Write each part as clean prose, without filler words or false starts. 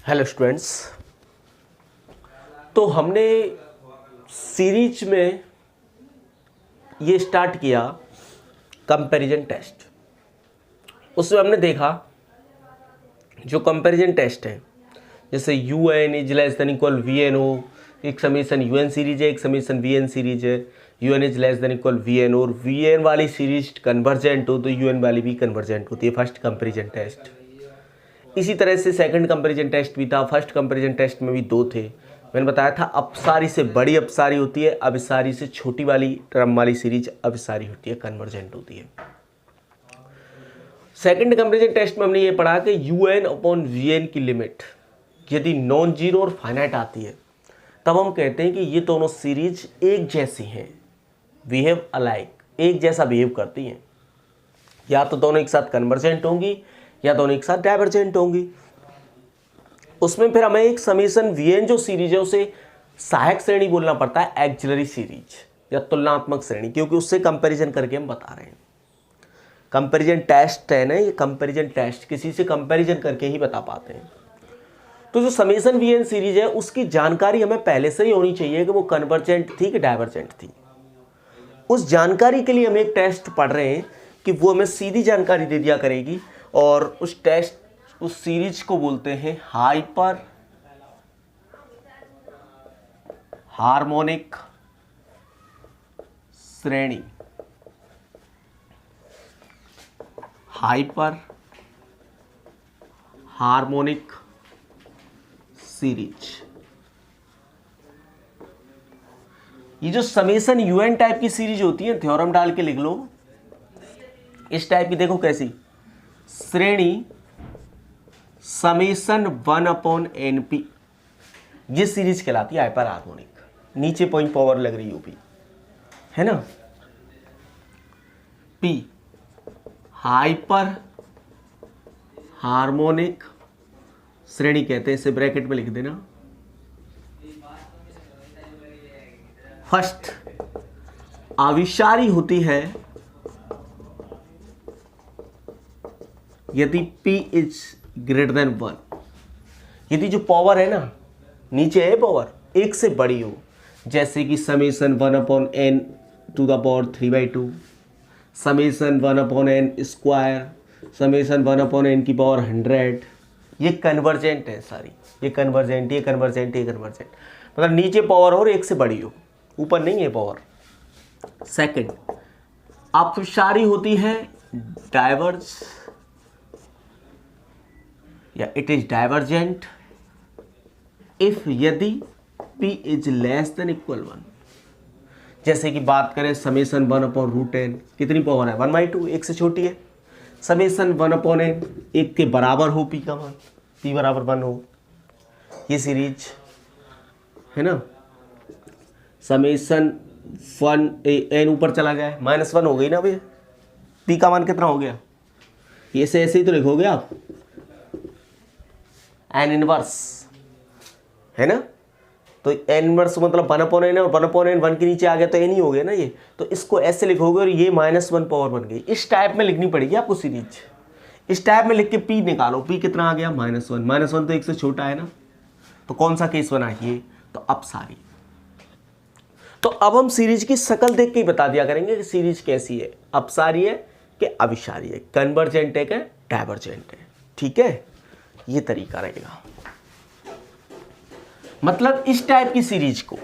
Hello students. तो हमने series में ये स्टार्ट किया कंपैरिजन टेस्ट। उसमें हमने देखा जो कंपैरिजन टेस्ट है, जैसे U N is less than equal V N ओ, एक समीशन यू एन सीरीज है, एक समीशन वी एन सीरीज है। U N is less than equal V N और वी एन वाली सीरीज कन्वर्जेंट हो तो यू एन वाली भी कन्वर्जेंट होती है। First comparison test. इसी तरह से सेकंड कंपैरिजन टेस्ट भी था। फर्स्ट कंपैरिजन टेस्ट में भी दो थे। मैंने बताया था अपसारी से बड़ी अपसारी होती है, अभिसारी से छोटी वाली टर्म वाली सीरीज अभिसारी होती है, कन्वर्जेंट होती है। सेकंड कंपैरिजन टेस्ट में हमने ये पढ़ा कि U N upon V N की लिमिट यदि नॉन जीरो और फाइनाइट आती है तब हम कहते हैं कि ये दोनों सीरीज एक जैसी हैं, बिहेव अलाइक, एक जैसा बिहेव करती हैं। या तो दोनों एक साथ कन्वर्जेंट होंगी या दोनों एक साथ डाइवर्जेंट होंगी। उसमें फिर हमें एक समीशन वी एन जो सीरीज है उसे सहायक श्रेणी बोलना पड़ता है, एक्सिलरी सीरीज या तुलनात्मक श्रेणी, क्योंकि उससे कंपैरिजन करके हम बता रहे हैं। कंपैरिजन टेस्ट है ना, ये कंपैरिजन टेस्ट किसी से कंपैरिजन करके ही बता पाते हैं। तो जो समीशन वी एन सीरीज है उसकी जानकारी हमें पहले से ही होनी चाहिए कि वो कन्वर्जेंट थी कि डाइवर्जेंट थी। उस जानकारी के लिए हम एक टेस्ट पढ़ रहे हैं कि वो हमें सीधी जानकारी दे दिया करेगी, और उस टेस्ट उस सीरीज को बोलते हैं हाइपर हार्मोनिक श्रेणी। Hyper harmonic series. ये जो समेशन यूएन टाइप की सीरीज होती है, थ्योरम डाल के लिख लो। इस टाइप की देखो कैसी श्रेणी समेशन 1 अपॉन एन पी, ये सीरीज कहलाती है हाइपर हार्मोनिक। नीचे पॉइंट पावर लग रही यूपी है ना। पी हाइपर हार्मोनिक श्रेणी कहते हैं, इसे ब्रैकेट में लिख देना। फर्स्ट अभिसारी होती है यदि P इज ग्रेटर देन 1, यदि जो पावर है ना, नीचे है पावर, एक से बड़ी हो, जैसे कि summation 1 upon N to the power 3/2, summation 1 upon N square, summation 1 upon N की पावर 100। ये कन्वर्जेंट है सारी, ये कन्वर्जेंट, ये कन्वर्जेंट, ये कन्वर्जेंट, मतलब नीचे पावर और एक से बड़ी हो, ऊपर नहीं है पावर। सेकंड अपसारी होती है डाइवर्ज या इट इज डाइवर्जेंट इफ यदि P is less than equal 1। जैसे कि बात करें समेशन 1 अपॉन रूट एन, कितनी पावर है 1/2, एक से छोटी है। समेशन 1 अपॉन एन एक के बराबर हो P का मान, P बराबर 1 हो, ये सीरीज है ना। समेशन 1 एन ऊपर चला जाए, -1 हो गई ना भैया, P का मान कितना हो गया, ये से ऐसे ही तो लिखोगे आप, एन इनवर्स है ना। तो एन इनवर्स मतलब 1 अपॉन एन है, और 1 अपॉन एन 1 के नीचे आ गया तो एन ही हो गया ना ये, तो इसको ऐसे लिखोगे और ये -1 पावर बन गई। इस टाइप में लिखनी पड़ेगी आपको सीरीज। इस टाइप में लिख के P निकालो, P कितना आ गया -1, -1 तो एक से छोटा है ना, तो कौन सा केस बना ये, तो अपसारी। तो अब हम सीरीज की शक्ल देख के ही बता दिया करेंगे कि सीरीज कैसी है, अपसारी है कि अभिसारी है, कन्वर्जेंट है कि डाइवर्जेंट है। ठीक है, ये तरीका रहेगा। मतलब इस टाइप की सीरीज को,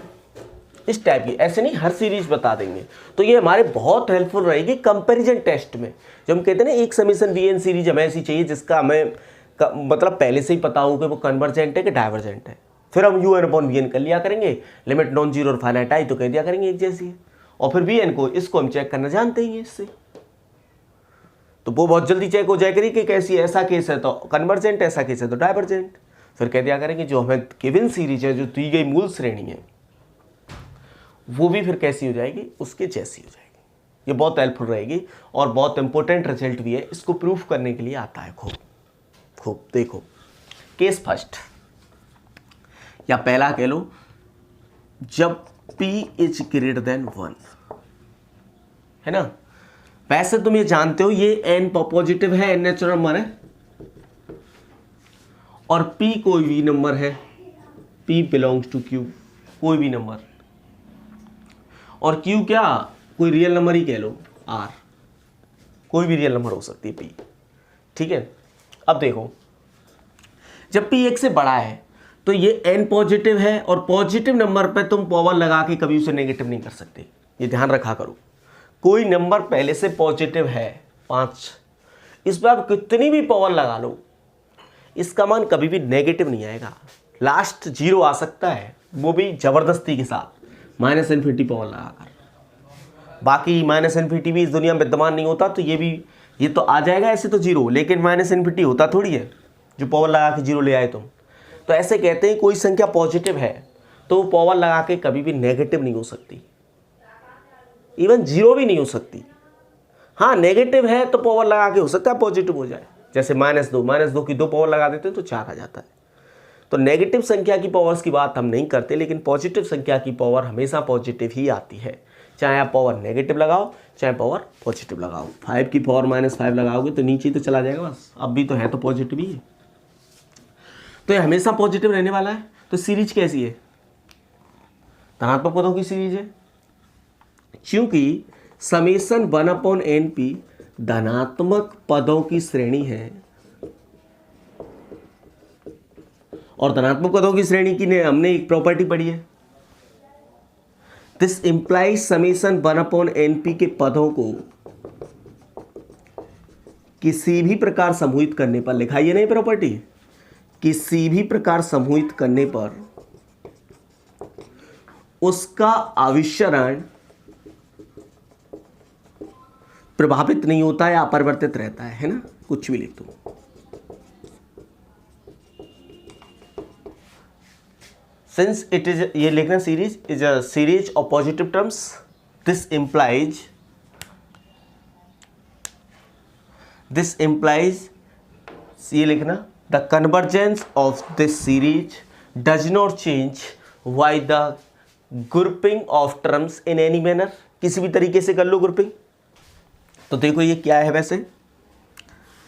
इस टाइप की, ऐसे नहीं हर सीरीज बता देंगे, तो ये हमारे बहुत हेल्पफुल रहेगी कंपैरिजन टेस्ट में। जब हम कहते हैं ना एक समीशन वी एन सीरीज हमें ऐसी चाहिए जिसका हमें मतलब पहले से ही पता हो कि वो कन्वर्जेंट है कि डाइवर्जेंट है, फिर हम U N upon V N कर लिया करेंगे। लिमिट नॉन जीरो और फाइनाइट आई तो कह दिया करेंगे एक जैसी है, और फिर वी एन को, इसको हम चेक करना जानते ही हैं इससे, तो वो बहुत जल्दी चेक हो जाएगी कि कैसी है। ऐसा केस है तो कन्वर्जेंट, ऐसा केस है तो डाइवर्जेंट। फिर कह दिया करेंगे जो हमें गिवन सीरीज है, जो दी गई मूल श्रेणी है, वो भी फिर कैसी हो जाएगी, उसके जैसी हो जाएगी। ये बहुत हेल्पफुल रहेगी और बहुत इंपॉर्टेंट रिजल्ट भी है, इसको प्रूफ करने के लिए आता है। खूब खूब देखो, केस फर्स्ट या पहला कह लो, जब P इज ग्रेटर देन 1 है ना। वैसे तुम ये जानते हो ये n पॉजिटिव है, n नेचुरल नंबर है, और p कोई भी नंबर है, p बिलोंग्स टू q, कोई भी नंबर, और q क्या, कोई रियल नंबर ही कह लो, r, कोई भी रियल नंबर हो सकती है p, ठीक है। अब देखो जब p एक से बड़ा है तो ये n पॉजिटिव है, और पॉजिटिव नंबर पे तुम पावर लगा के कभी उसे नेगेटिव नहीं कर सकते, ये ध्यान रखा करो। कोई नंबर पहले से पॉजिटिव है 5, इस पर आप कितनी भी पावर लगा लो इसका मान कभी भी नेगेटिव नहीं आएगा, लास्ट 0 आ सकता है, वो भी जबरदस्ती के साथ -∞ पावर लगाकर। बाकी -∞ भी इस दुनिया में विद्यमान नहीं होता, तो ये तो आ जाएगा ऐसे तो 0, लेकिन -∞ होता थोड़ी है जो पावर लगा के 0 ले आए तुम। तो ऐसे कहते हैं कोई संख्या पॉजिटिव है तो वो पावर लगा के कभी भी नेगेटिव नहीं हो सकती, इवन 0 भी नहीं हो सकती। हाँ नेगेटिव है तो पावर लगा के हो सकता है पॉजिटिव हो जाए, जैसे -2 की 2 पावर लगा देते हैं तो 4 आ जाता है। तो नेगेटिव संख्या की पावर्स की बात हम नहीं करते, लेकिन पॉजिटिव संख्या की पावर हमेशा पॉजिटिव ही आती है, चाहे आप पावर नेगेटिव लगाओ चाहे पावर पॉजिटिव लगाओ। 5 की पावर -5 लगाओगे तो नीचे ही तो चला जाएगा बस, अब भी तो है तो पॉजिटिव ही है, तो ये हमेशा पॉजिटिव रहने वाला है। तो सीरीज कैसी है, धनात्मक पदों की सीरीज है, क्योंकि समेशन 1/np धनात्मक पदों की श्रेणी है, और धनात्मक पदों की श्रेणी की हमने एक प्रॉपर्टी पढ़ी है, दिस इंप्लाइज समेशन 1/np के पदों को किसी भी प्रकार समूहित करने पर, लिखा ये नहीं प्रॉपर्टी, किसी भी प्रकार समूहित करने पर उसका अविच्छरण प्रभावित नहीं होता है, अपरिवर्तित रहता है ना, कुछ भी लिख दो। सिंस इट इज, ये लिखना series is a series of positive terms, this implies ये लिखना, the convergence of this series does not change by the grouping of terms in any manner, किसी भी तरीके से कर लो ग्रुपिंग। तो देखो ये क्या है, वैसे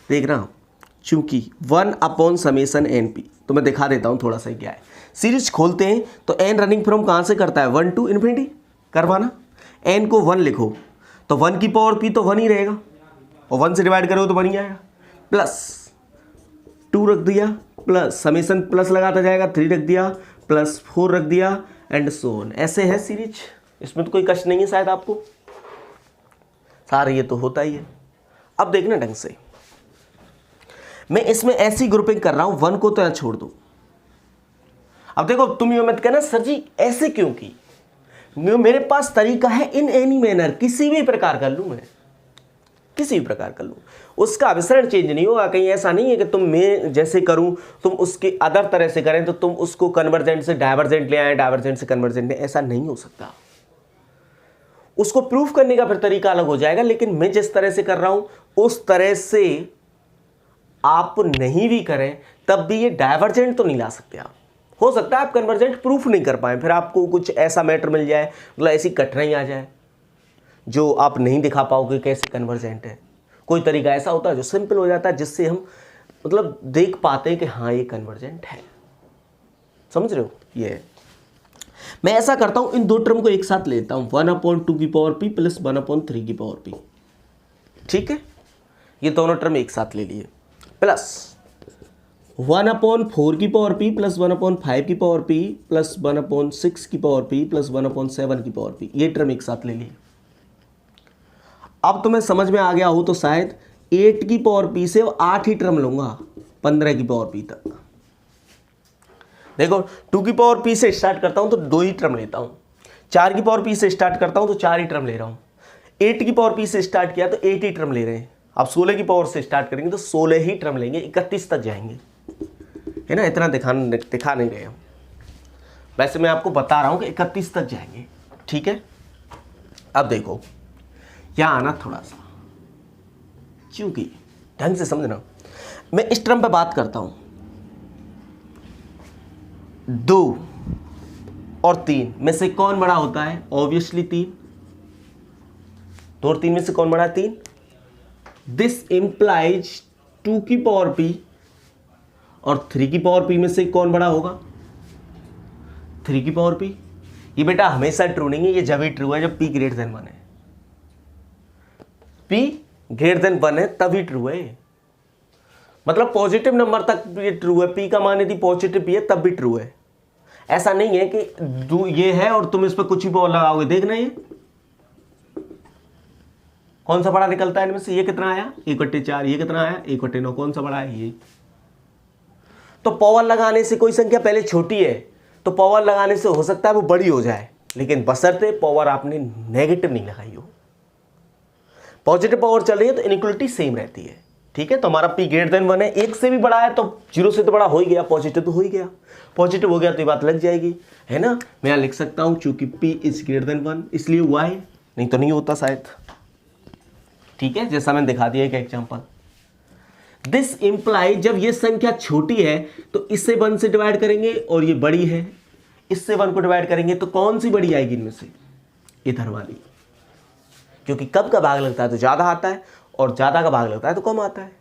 देख रहा हूं, चूंकि 1/np, तो मैं दिखा देता हूं थोड़ा सा क्या है। सीरीज खोलते हैं तो n रनिंग फ्रॉम कहां से करता है, 1 to infinity करवाना, n को 1 लिखो तो 1 की पावर p तो 1 ही रहेगा, और 1 से डिवाइड करो तो 1 ही आएगा, प्लस 2 रख दिया, प्लस समेशन प्लस लगाता जाएगा, 3 रख दिया, प्लस 4 रख दिया, एंड सो ऑन। ऐसे है सीरीज, इसमें तो कोई कष्ट नहीं है शायद आपको, सारा ये तो होता ही है। अब देखना ढंग से, मैं इसमें ऐसी ग्रुपिंग कर रहा हूं, 1 को तो यहां छोड़ दो। अब देखो तुम ये मत कहना सर जी ऐसे क्यों की, मेरे पास तरीका है, इन एनी मैनर, किसी भी प्रकार कर लूं मैं, किसी भी प्रकार कर लूं, उसका अभिसरण चेंज नहीं होगा। कहीं ऐसा नहीं है कि तुम मैं जैसे करूं तुम उसके अदर तरह से करें, तो तुम उसको कन्वर्जेंट से डाइवर्जेंट ले आए, डाइवर्जेंट से कन्वर्जेंट ले, ऐसा नहीं हो सकता। उसको प्रूफ करने का फिर तरीका अलग हो जाएगा, लेकिन मैं जिस तरह से कर रहा हूं उस तरह से आप नहीं भी करें तब भी ये डाइवर्जेंट तो नहीं ला सकते आप। हो सकता है आप कन्वर्जेंट प्रूफ नहीं कर पाए, फिर आपको कुछ ऐसा मैटर मिल जाए, मतलब ऐसी कठिनाई आ जाए जो आप नहीं दिखा पाओगे कैसे कन्वर्जेंट है। कोई तरीका ऐसा होता है जो सिंपल हो जाता है, जिससे हम मतलब देख पाते हैं कि हाँ ये कन्वर्जेंट है। समझ रहे हो, ये है। मैं ऐसा करता हूं, इन दो टर्म को एक साथ लेता हूं, 1/2 की पावर p प्लस 1/3 की पावर p, ठीक है, ये दोनों टर्म एक साथ ले लिए, प्लस 1/4 की पावर p प्लस 1/5 की पावर p प्लस 1/6 की पावर p प्लस 1/7 की पावर p, ये टर्म एक साथ ले लिए। अब तुम्हें समझ में आ गया हो तो शायद 8 की पावर p से 8 ही टर्म लूंगा 15 की पावर p तक। देखो 2 की पावर p से स्टार्ट करता हूं तो 2 ही टर्म लेता हूं, 4 की पावर p से स्टार्ट करता हूं तो 4 ही टर्म ले रहा हूं, 8 की पावर p से स्टार्ट किया तो 8 ही टर्म ले रहे हैं। अब 16 की पावर से स्टार्ट करेंगे तो 16 ही टर्म लेंगे, 31 तक जाएंगे, है ना। इतना दिखा नहीं रहे हम, वैसे मैं आपको बता रहा हूं कि 31 तक जाएंगे, ठीक है। अब देखो यहां आना थोड़ा सा, क्योंकि ढंग से समझना, मैं इस टर्म पे बात करता हूं, 2 और 3 में से कौन बड़ा होता है, ऑब्वियसली 3, 2 और 3 में से कौन बड़ा है, 3। दिस इंप्लाइज 2 की पावर p और 3 की पावर p में से कौन बड़ा होगा? 3 की पावर p। ये बेटा हमेशा ट्रू नहीं है, ये जब ही ट्रू है जब p ग्रेटर देन 1 है। p ग्रेटर देन 1 है तभी ट्रू है, मतलब पॉजिटिव नंबर तक ये ट्रू है। p का मान यदि पॉजिटिव p है तब भी ट्रू है। ऐसा नहीं है कि ये है और तुम इस पर कुछ भी पावर लगाओगे। देखना ये कौन सा बड़ा निकलता है इनमें से। ये कितना आया? 1/4। ये कितना आया? 1/9। कौन सा बड़ा है? ये। तो पावर लगाने से कोई संख्या पहले छोटी है तो पावर लगाने से हो सकता है वो बड़ी हो जाए, लेकिन बशर्ते पावर आपने नेगेटिव नहीं लगाई हो। पॉजिटिव पावर चल रही है तो इनइक्वलिटी सेम रहती है। ठीक है, तो हमारा p ग्रेटर देन 1 है, 1 से भी बड़ा है तो 0 से तो बड़ा हो ही गया, पॉजिटिव तो हो ही गया। पॉजिटिव हो गया तो ये बात लग जाएगी, है ना। मैं यहाँ लिख सकता हूँ चूंकि p इज ग्रेटर देन 1 इसलिए हुआ है, नहीं तो नहीं होता शायद। ठीक है, जैसा मैंने दिखा दिया एक एग्जाम्पल। दिस इम्प्लाई जब ये संख्या छोटी है तो इससे 1 से डिवाइड करेंगे और ये बड़ी है, इससे 1 को डिवाइड करेंगे तो कौन सी बड़ी आएगी इनमें से? इधर वाली, क्योंकि कब का भाग लगता है तो ज्यादा आता है और ज्यादा का भाग लगता है तो कम आता है।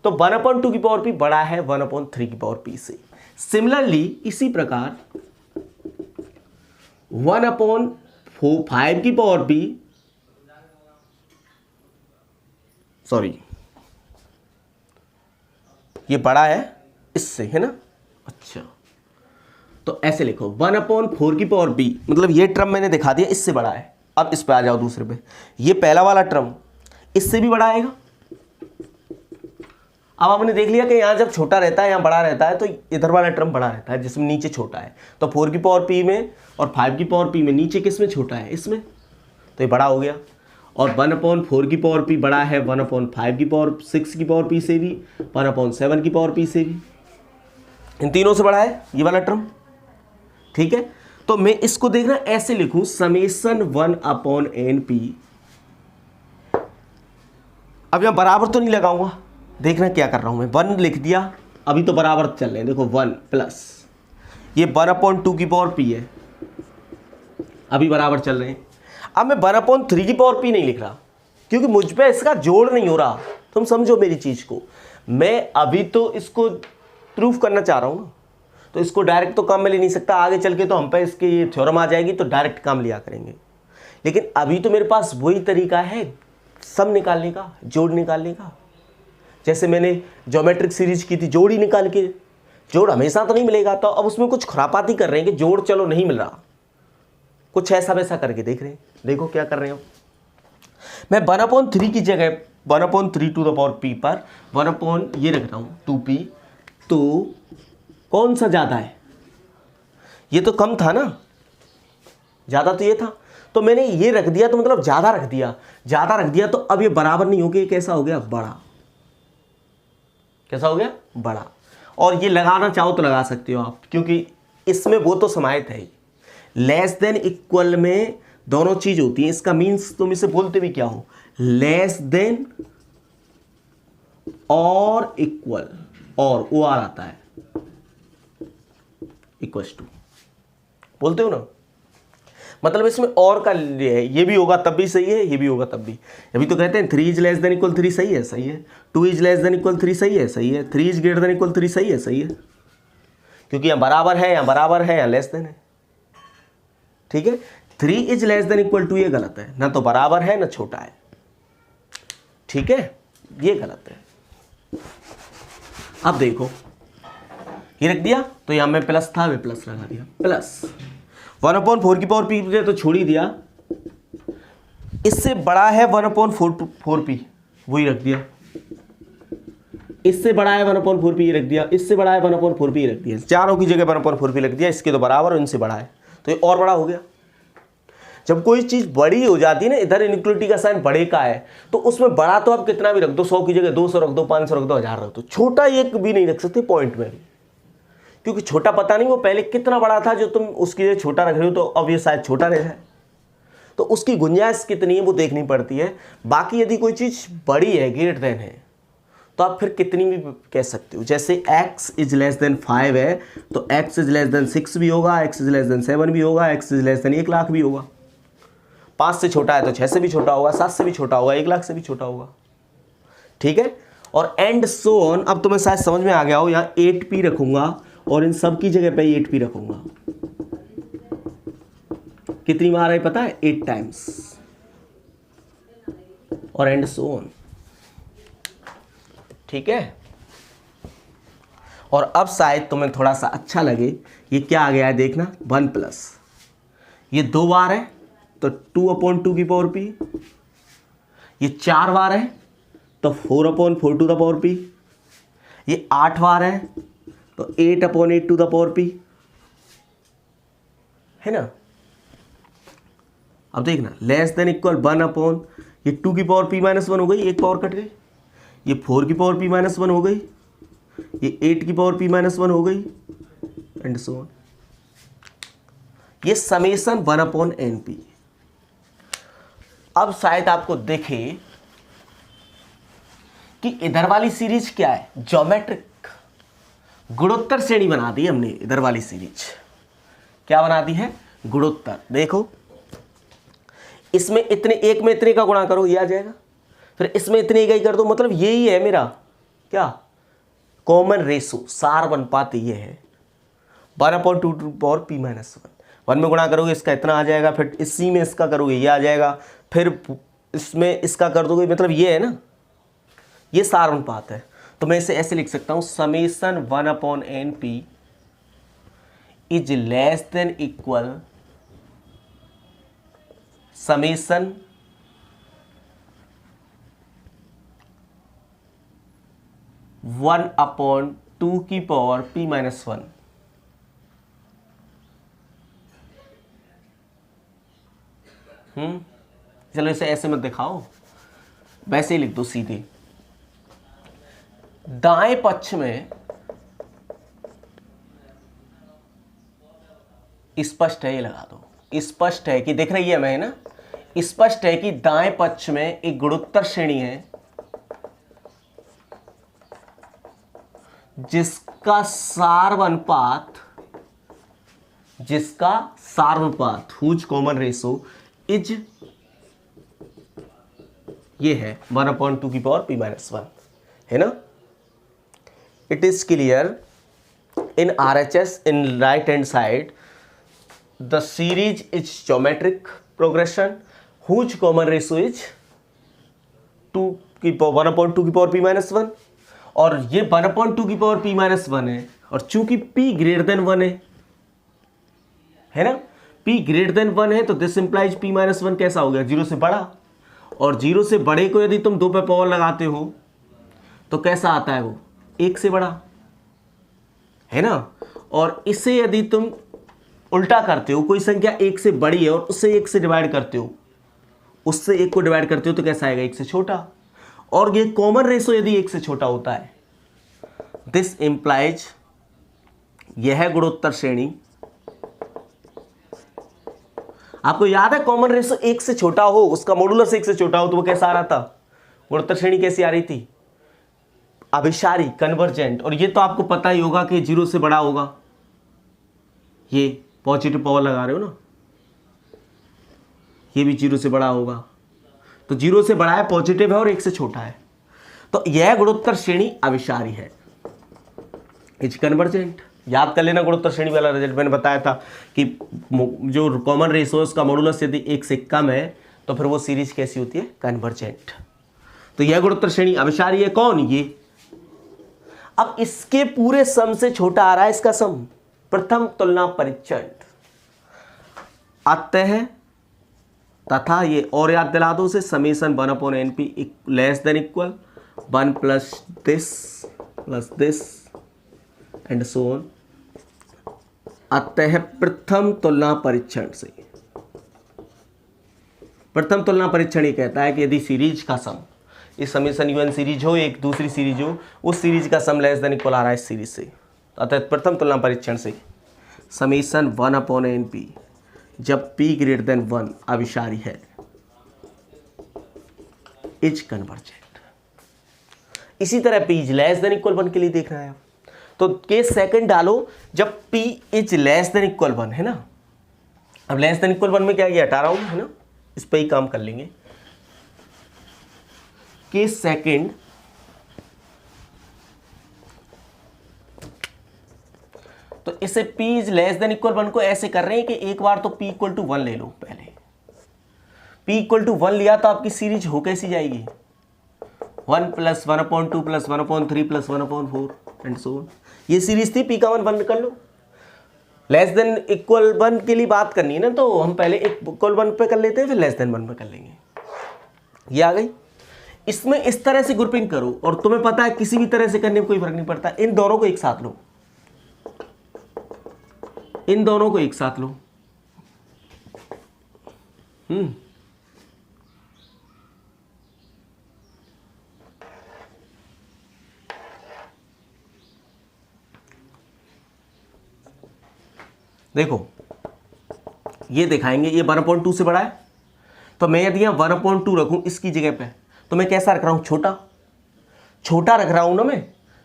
तो 1/2 की पावर p बड़ा है 1/3 की पावर p से। सिमिलरली इसी प्रकार 1/5 की पावर p, सॉरी ये बड़ा है इससे, है ना। अच्छा, तो ऐसे लिखो 1/4 की पावर b, मतलब ये टर्म मैंने दिखा दिया इससे बड़ा है। अब इस पे आ जाओ दूसरे पे, ये पहला वाला टर्म इससे भी बड़ा आएगा। अब आपने देख लिया कि यहाँ जब छोटा रहता है यहाँ बड़ा रहता है तो इधर वाला टर्म बड़ा रहता है जिसमें नीचे छोटा है। तो 4 की पावर p में और 5 की पावर p में नीचे किस में छोटा है? इसमें, तो ये बड़ा हो गया। और 1/4 की पावर p बड़ा है 1/5 की पावर 6 की पावर p से भी, 1/7 की पावर p से भी, इन तीनों से बड़ा है ये वाला टर्म। ठीक है, तो मैं इसको देखना ऐसे लिखूं समेशन 1/n p। अब यहां बराबर तो नहीं लगाऊंगा, देखना क्या कर रहा हूं मैं। 1 लिख दिया, अभी तो बराबर चल रहे हैं, देखो 1 प्लस ये 1/2 की पावर p है, अभी बराबर चल रहे हैं। अब मैं 1/3 की पावर p नहीं लिख रहा क्योंकि मुझ पे इसका जोड़ नहीं हो रहा। तुम समझो मेरी चीज को, मैं अभी तो इसको प्रूफ करना चाह रहा हूं ना, तो इसको डायरेक्ट तो काम में ले नहीं सकता। आगे चल के तो हम पे इसकी ये थ्योरम आ जाएगी तो डायरेक्ट काम लिया करेंगे, लेकिन अभी तो मेरे पास वही तरीका है सम निकालने का, जोड़ निकालने का। जैसे मैंने ज्योमेट्रिक सीरीज की थी, जोड़ ही निकाल के। जोड़ हमेशा तो नहीं मिलेगा, तो अब उसमें कुछ खुरापाती कर रहे हैं कि जोड़ चलो नहीं मिल रहा, कुछ ऐसा वैसा करके देख रहे हैं। देखो क्या कर रहे हो, मैं 1/3 की जगह 1/3 टू द पावर p पर 1/ ये रख रहा हूँ 2p। तो कौन सा ज़्यादा है? ये तो कम था ना, ज़्यादा तो ये था, तो मैंने ये रख दिया तो मतलब ज़्यादा रख दिया। ज़्यादा रख दिया तो अब ये बराबर नहीं हो गया, कैसा हो गया? बड़ा। कैसा हो गया? बड़ा। और ये लगाना चाहो तो लगा सकते हो आप, क्योंकि इसमें वो तो समाहित है। लेस देन इक्वल में दोनों चीज होती है, इसका मीन्स तुम इसे बोलते भी क्या हो? लेस देन और इक्वल, और ओ आर आता है इक्वल्स टू, बोलते हो ना। मतलब इसमें और का ये भी होगा तब भी सही है, ये भी होगा तब भी। अभी तो कहते हैं 3 इज लेस देन इक्वल 3 सही है, सही है। 2 इज लेस देन इक्वल 3 सही है, सही है। 3 इज ग्रेटर देन इक्वल 3 सही है, सही है, क्योंकि यहाँ बराबर है, यहाँ बराबर है, यहाँ लेस देन है। ठीक है, 3 इज लेस देन इक्वल 2 ये गलत है, ना तो बराबर है ना छोटा है। ठीक है, ये गलत है। अब देखो ये रख दिया तो यहां में प्लस था, मैं प्लस लगा दिया, प्लस 1/4 की पावर p तो छोड़ ही दिया। इससे बड़ा है 1/4p, वही रख दिया। इससे बड़ा है 1/4p ये रख दिया, इससे बड़ा है 1/4p ये रख दिया। चारों की जगह 1/4p रख दिया, इसके तो बराबर और इनसे बड़ा है तो ये और बड़ा हो गया। जब कोई चीज बड़ी हो जाती है ना, इधर इनइक्वलिटी का साइन बड़े का है, तो उसमें बड़ा तो आप कितना भी रख दो, 100 की जगह 200 रख दो, 500 रख दो, 1000 रख दो, छोटा एक भी नहीं रख सकते पॉइंट में भी, क्योंकि छोटा पता नहीं वो पहले कितना बड़ा था जो तुम उसकी जगह छोटा रख रहे हो, तो अब ये शायद छोटा रह जाए, तो उसकी गुंजाइश कितनी है वो देखनी पड़ती है। बाकी यदि कोई चीज बड़ी है, ग्रेटर देन है, तो आप फिर कितनी भी कह सकते हो। जैसे x इज लेस देन 5 है तो x इज लेस देन 6 भी होगा, x इज लेस देन 7 भी होगा, x is less then 1 lakh भी होगा। 5 से छोटा है तो 6 से भी छोटा होगा, 7 से भी छोटा होगा, 1 लाख से भी छोटा होगा। ठीक है, और एंड सो ऑन। अब तुम्हें शायद समझ में आ गया हो, यहाँ 8p रखूंगा और इन सब की जगह पे 8p रखूंगा। कितनी बार है पता है? 8 टाइम्स, और एंड सो ऑन। ठीक है। और अब शायद तुम्हें थोड़ा सा अच्छा लगे, ये क्या आ गया है देखना, 1 प्लस, ये 2 बार है तो 2/2 की पावर p, ये 4 बार है तो 4/4 टू द पावर p, ये 8 बार है तो 8/8 टू द पावर p, है ना। अब देखना, लेस देन इक्वल 1 ये 2 की पावर p -1 हो गई, एक पावर कट गई, ये 4 की पावर p -1 हो गई, ये 8 की पावर p -1 हो गई, एंड सो ऑन। ये समेशन 1/np। अब शायद आपको देखे कि इधर वाली सीरीज क्या है, ज्योमेट्रिक गुणोत्तर श्रेणी बना दी हमने। इधर वाली सीरीज क्या बना दी है, गुणोत्तर। देखो इसमें इतने, एक में इतने का गुणा करो ये आ जाएगा, फिर इसमें इतने का ही कर दो, मतलब यही है मेरा क्या, कॉमन रेशो, सार अनुपात ये है 1/2 पावर p -1। 1 में गुणा करोगे इसका इतना आ जाएगा, फिर इसी में इसका करोगे ये आ जाएगा, फिर इसमें इसका कर दोगे, मतलब ये है ना, ये सार अनुपात है। तो मैं इसे ऐसे लिख सकता हूं, summation 1/np is less than equal summation 1/2 की पावर p -1। चलो इसे ऐसे मत दिखाओ, वैसे ही लिख दो सीधे। दाएं पक्ष में स्पष्ट है, ये लगा दो, स्पष्ट है कि दिख रही है मैं ना, स्पष्ट है कि दाएं पक्ष में एक गुणोत्तर श्रेणी है जिसका सार्वनुपात हुज कॉमन रेशो इज, ये है 1/2 की पावर p -1, है ना। It is clear in RHS in right hand side the series is geometric progression whose common ratio is 1/2 की पावर p -1, और ये 1/2 की पावर p -1 है, और चूंकि p ग्रेटर देन 1 है ना, p ग्रेटर देन 1 है, तो दिस इंप्लाइज p -1 कैसा हो गया, 0 से बड़ा, और 0 से बड़े को यदि तुम 2 पे पावर लगाते हो तो कैसा आता है वो, 1 से बड़ा, है ना। और इसे यदि तुम उल्टा करते हो, कोई संख्या 1 से बड़ी है और उससे 1 से डिवाइड करते हो, उससे 1 को डिवाइड करते हो तो कैसा आएगा, 1 से छोटा। और ये कॉमन रेशो यदि 1 से छोटा होता है, दिस इंप्लाइज, यह है गुणोत्तर श्रेणी। आपको याद है कॉमन रेशो 1 से छोटा हो, उसका मॉडुलस 1 से छोटा हो, तो वो कैसा आ रहा था, गुणोत्तर श्रेणी कैसी आ रही थी, अभिसारी, कन्वर्जेंट। और ये तो आपको पता ही होगा कि 0 से बड़ा होगा, ये पॉजिटिव पावर लगा रहे हो ना, ये भी 0 से बड़ा होगा, तो 0 से बड़ा है, पॉजिटिव है, और 1 से छोटा है, तो यह गुणोत्तर श्रेणी अभिसारी है, इज कन्वर्जेंट। याद कर लेना गुणोत्तर श्रेणी वाला रिजल्ट, मैंने बताया था कि जो कॉमन रेशो है उसका मॉडुलस यदि 1 से कम है तो फिर वो सीरीज कैसी होती है, कन्वर्जेंट। तो यह गुणोत्तर श्रेणी अभिसारी है, कौन, ये। अब इसके पूरे सम से छोटा आ रहा है इसका सम, प्रथम तुलना परीक्षण, अतः तथा, ये और याद दिला दो उसे, summation 1/np less than equal 1 plus this and so on. अतः प्रथम तुलना परीक्षण से, प्रथम तुलना परीक्षण ये कहता है कि यदि सीरीज का सम, इस समेशन UN सीरीज हो, एक दूसरी सीरीज हो, उस सीरीज का सम लेस देन इक्वल आ रहा है इस सीरीज से, अतः प्रथम तुलना परीक्षण से समेशन 1/np जब p ग्रेटर देन 1 अभिसारी है, इज कन्वर्जेंट। इसी तरह p is less than equal 1 के लिए देखना है, तो केस सेकंड डालो जब p is less than equal 1, है ना। अब लेस देन इक्वल 1 में क्या किया, हटा रहा हूं, है ना, इस पे ही काम कर लेंगे। केस सेकंड तो इसे p is less than equal 1 को ऐसे कर रहे हैं कि एक बार तो p इक्वल टू 1 ले लो। पहले p इक्वल टू 1 लिया तो आपकी सीरीज हो कैसी जाएगी, 1 plus 1/2 plus 1/3 plus 1/4 and so on. ये सीरीज थी, p का 1 कर लो। लेस देन इक्वल 1 के लिए बात करनी है ना, तो हम पहले इक्वल 1 पे कर लेते हैं, फिर लेस देन 1 पे कर लेंगे। ये आ गई। इसमें इस तरह से ग्रुपिंग करो, और तुम्हें पता है किसी भी तरह से करने में कोई फर्क नहीं पड़ता। इन दोनों को एक साथ लो, इन दोनों को एक साथ लो। देखो ये दिखाएंगे, ये 1/2 से बड़ा है, तो मैं यदि यहाँ 1/2 रखूं इसकी जगह पे, तो मैं कैसा रख रहा हूं, छोटा छोटा रख रहा हूं ना मैं,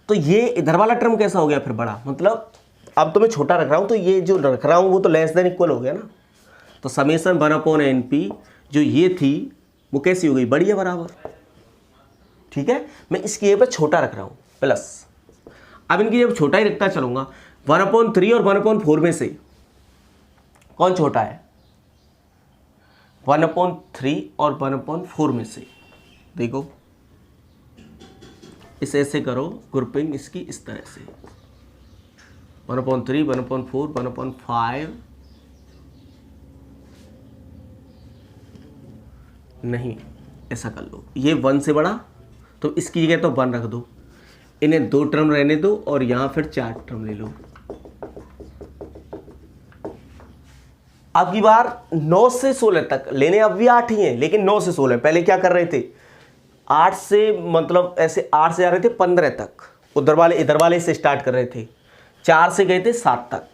तो ये इधर वाला टर्म कैसा हो गया फिर बड़ा, मतलब अब तो मैं छोटा रख रहा हूं, तो ये जो रख रहा हूं वो तो लेस देन इक्वल हो गया ना। तो समेशन 1/NP जो ये थी वो कैसी हो गई, बड़ी है बराबर। ठीक है, मैं इसकी जगह पे छोटा रख रहा हूं प्लस। अब इनकी जब छोटा ही रखता चलूंगा, 1/3 और 1/4 में से कौन छोटा है, 1/3 और 1/4 में से। देखो इसे ऐसे करो ग्रुपिंग इसकी इस तरह से, 1/3 1/4 1/5 नहीं, ऐसा कर लो, ये 1 से बड़ा, तो इसकी जगह तो 1 रख दो, इन्हें 2 टर्म रहने दो, और यहां फिर 4 टर्म ले लो। अब की बार 9 से 16 तक लेने, अब भी 8 ही हैं, लेकिन 9 से 16 पहले क्या कर रहे थे, 8 से मतलब ऐसे 8 से जा रहे थे 15 तक, उधर वाले इधर वाले से स्टार्ट कर रहे थे, 4 से गए थे 7 तक,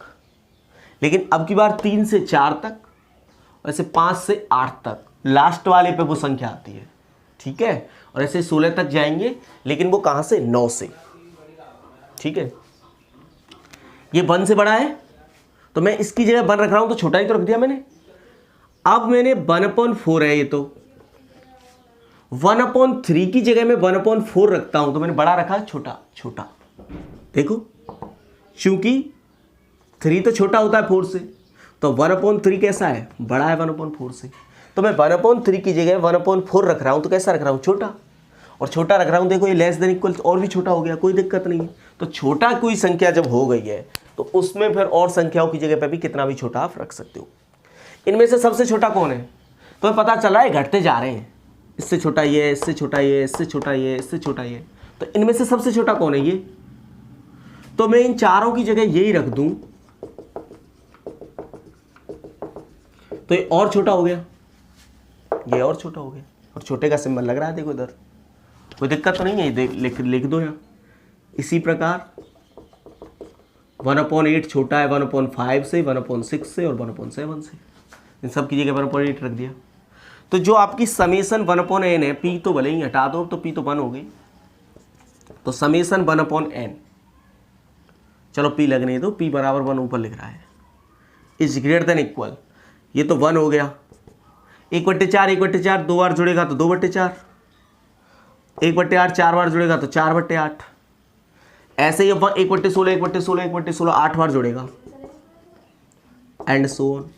लेकिन अब की बार 3 से 4 तक, ऐसे 5 से 8 तक, लास्ट वाले पे वो संख्या आती है। ठीक है, और ऐसे 16 तक जाएंगे, लेकिन वो कहां से, 9 से। ठीक है, ये 1 से बड़ा है, तो मैं इसकी जगह 1 रख रहा हूं, तो छोटा ही तो रख दिया मैंने। अब मैंने 1/4 है, ये तो 1/3 की जगह मैं 1/4 रखता हूं, तो मैंने बड़ा रखा छोटा छोटा। देखो क्योंकि 3 तो छोटा होता है 4 से, तो 1/3 कैसा है, बड़ा है 1/4 से, तो मैं 1/3 की जगह 1/4 रख रहा हूं, तो कैसा रख रहा हूं, छोटा। और छोटा रख रहा हूं, देखो ये लेस देन इक्वल और भी छोटा हो गया, कोई दिक्कत नहीं है। तो छोटा कोई संख्या जब हो गई है, तो उसमें फिर और संख्याओं की जगह पे भी कितना भी छोटा आप रख सकते हो। इनमें से सबसे छोटा कौन है, तो पता चला है घटते जा रहे हैं, इससे छोटा ये, इससे छोटा ये, इससे छोटा ये, इससे छोटा ये, तो इनमें से सबसे छोटा कौन है, ये। तो मैं इन चारों की जगह यही रख दूं, तो ये और छोटा हो गया, ये और छोटा हो गया, और छोटे का सिंबल लग रहा है, देखो इधर, कोई दिक्कत तो नहीं है, लिख दो यहाँ। इसी प्रकार 1/8 छोटा है 1/5 से, 1/6 से और 1/7 से, इन सब की जगह 1/8 रख दिया। तो जो आपकी समेशन 1/n है, p तो भले ही हटा दो, तो p तो 1 हो गई, तो समेशन 1/n, चलो p लगने दो, p बराबर 1 ऊपर लिख रहा है, इज ग्रेटर देन इक्वल, ये तो 1 हो गया, 1/4 1/4 2 बार जुड़ेगा तो 2/4, 1/8 4 बार जुड़ेगा तो 4/8, ऐसे ही 1/16 1/16 1/16 8 बार जुड़ेगा, एंड सो ऑन।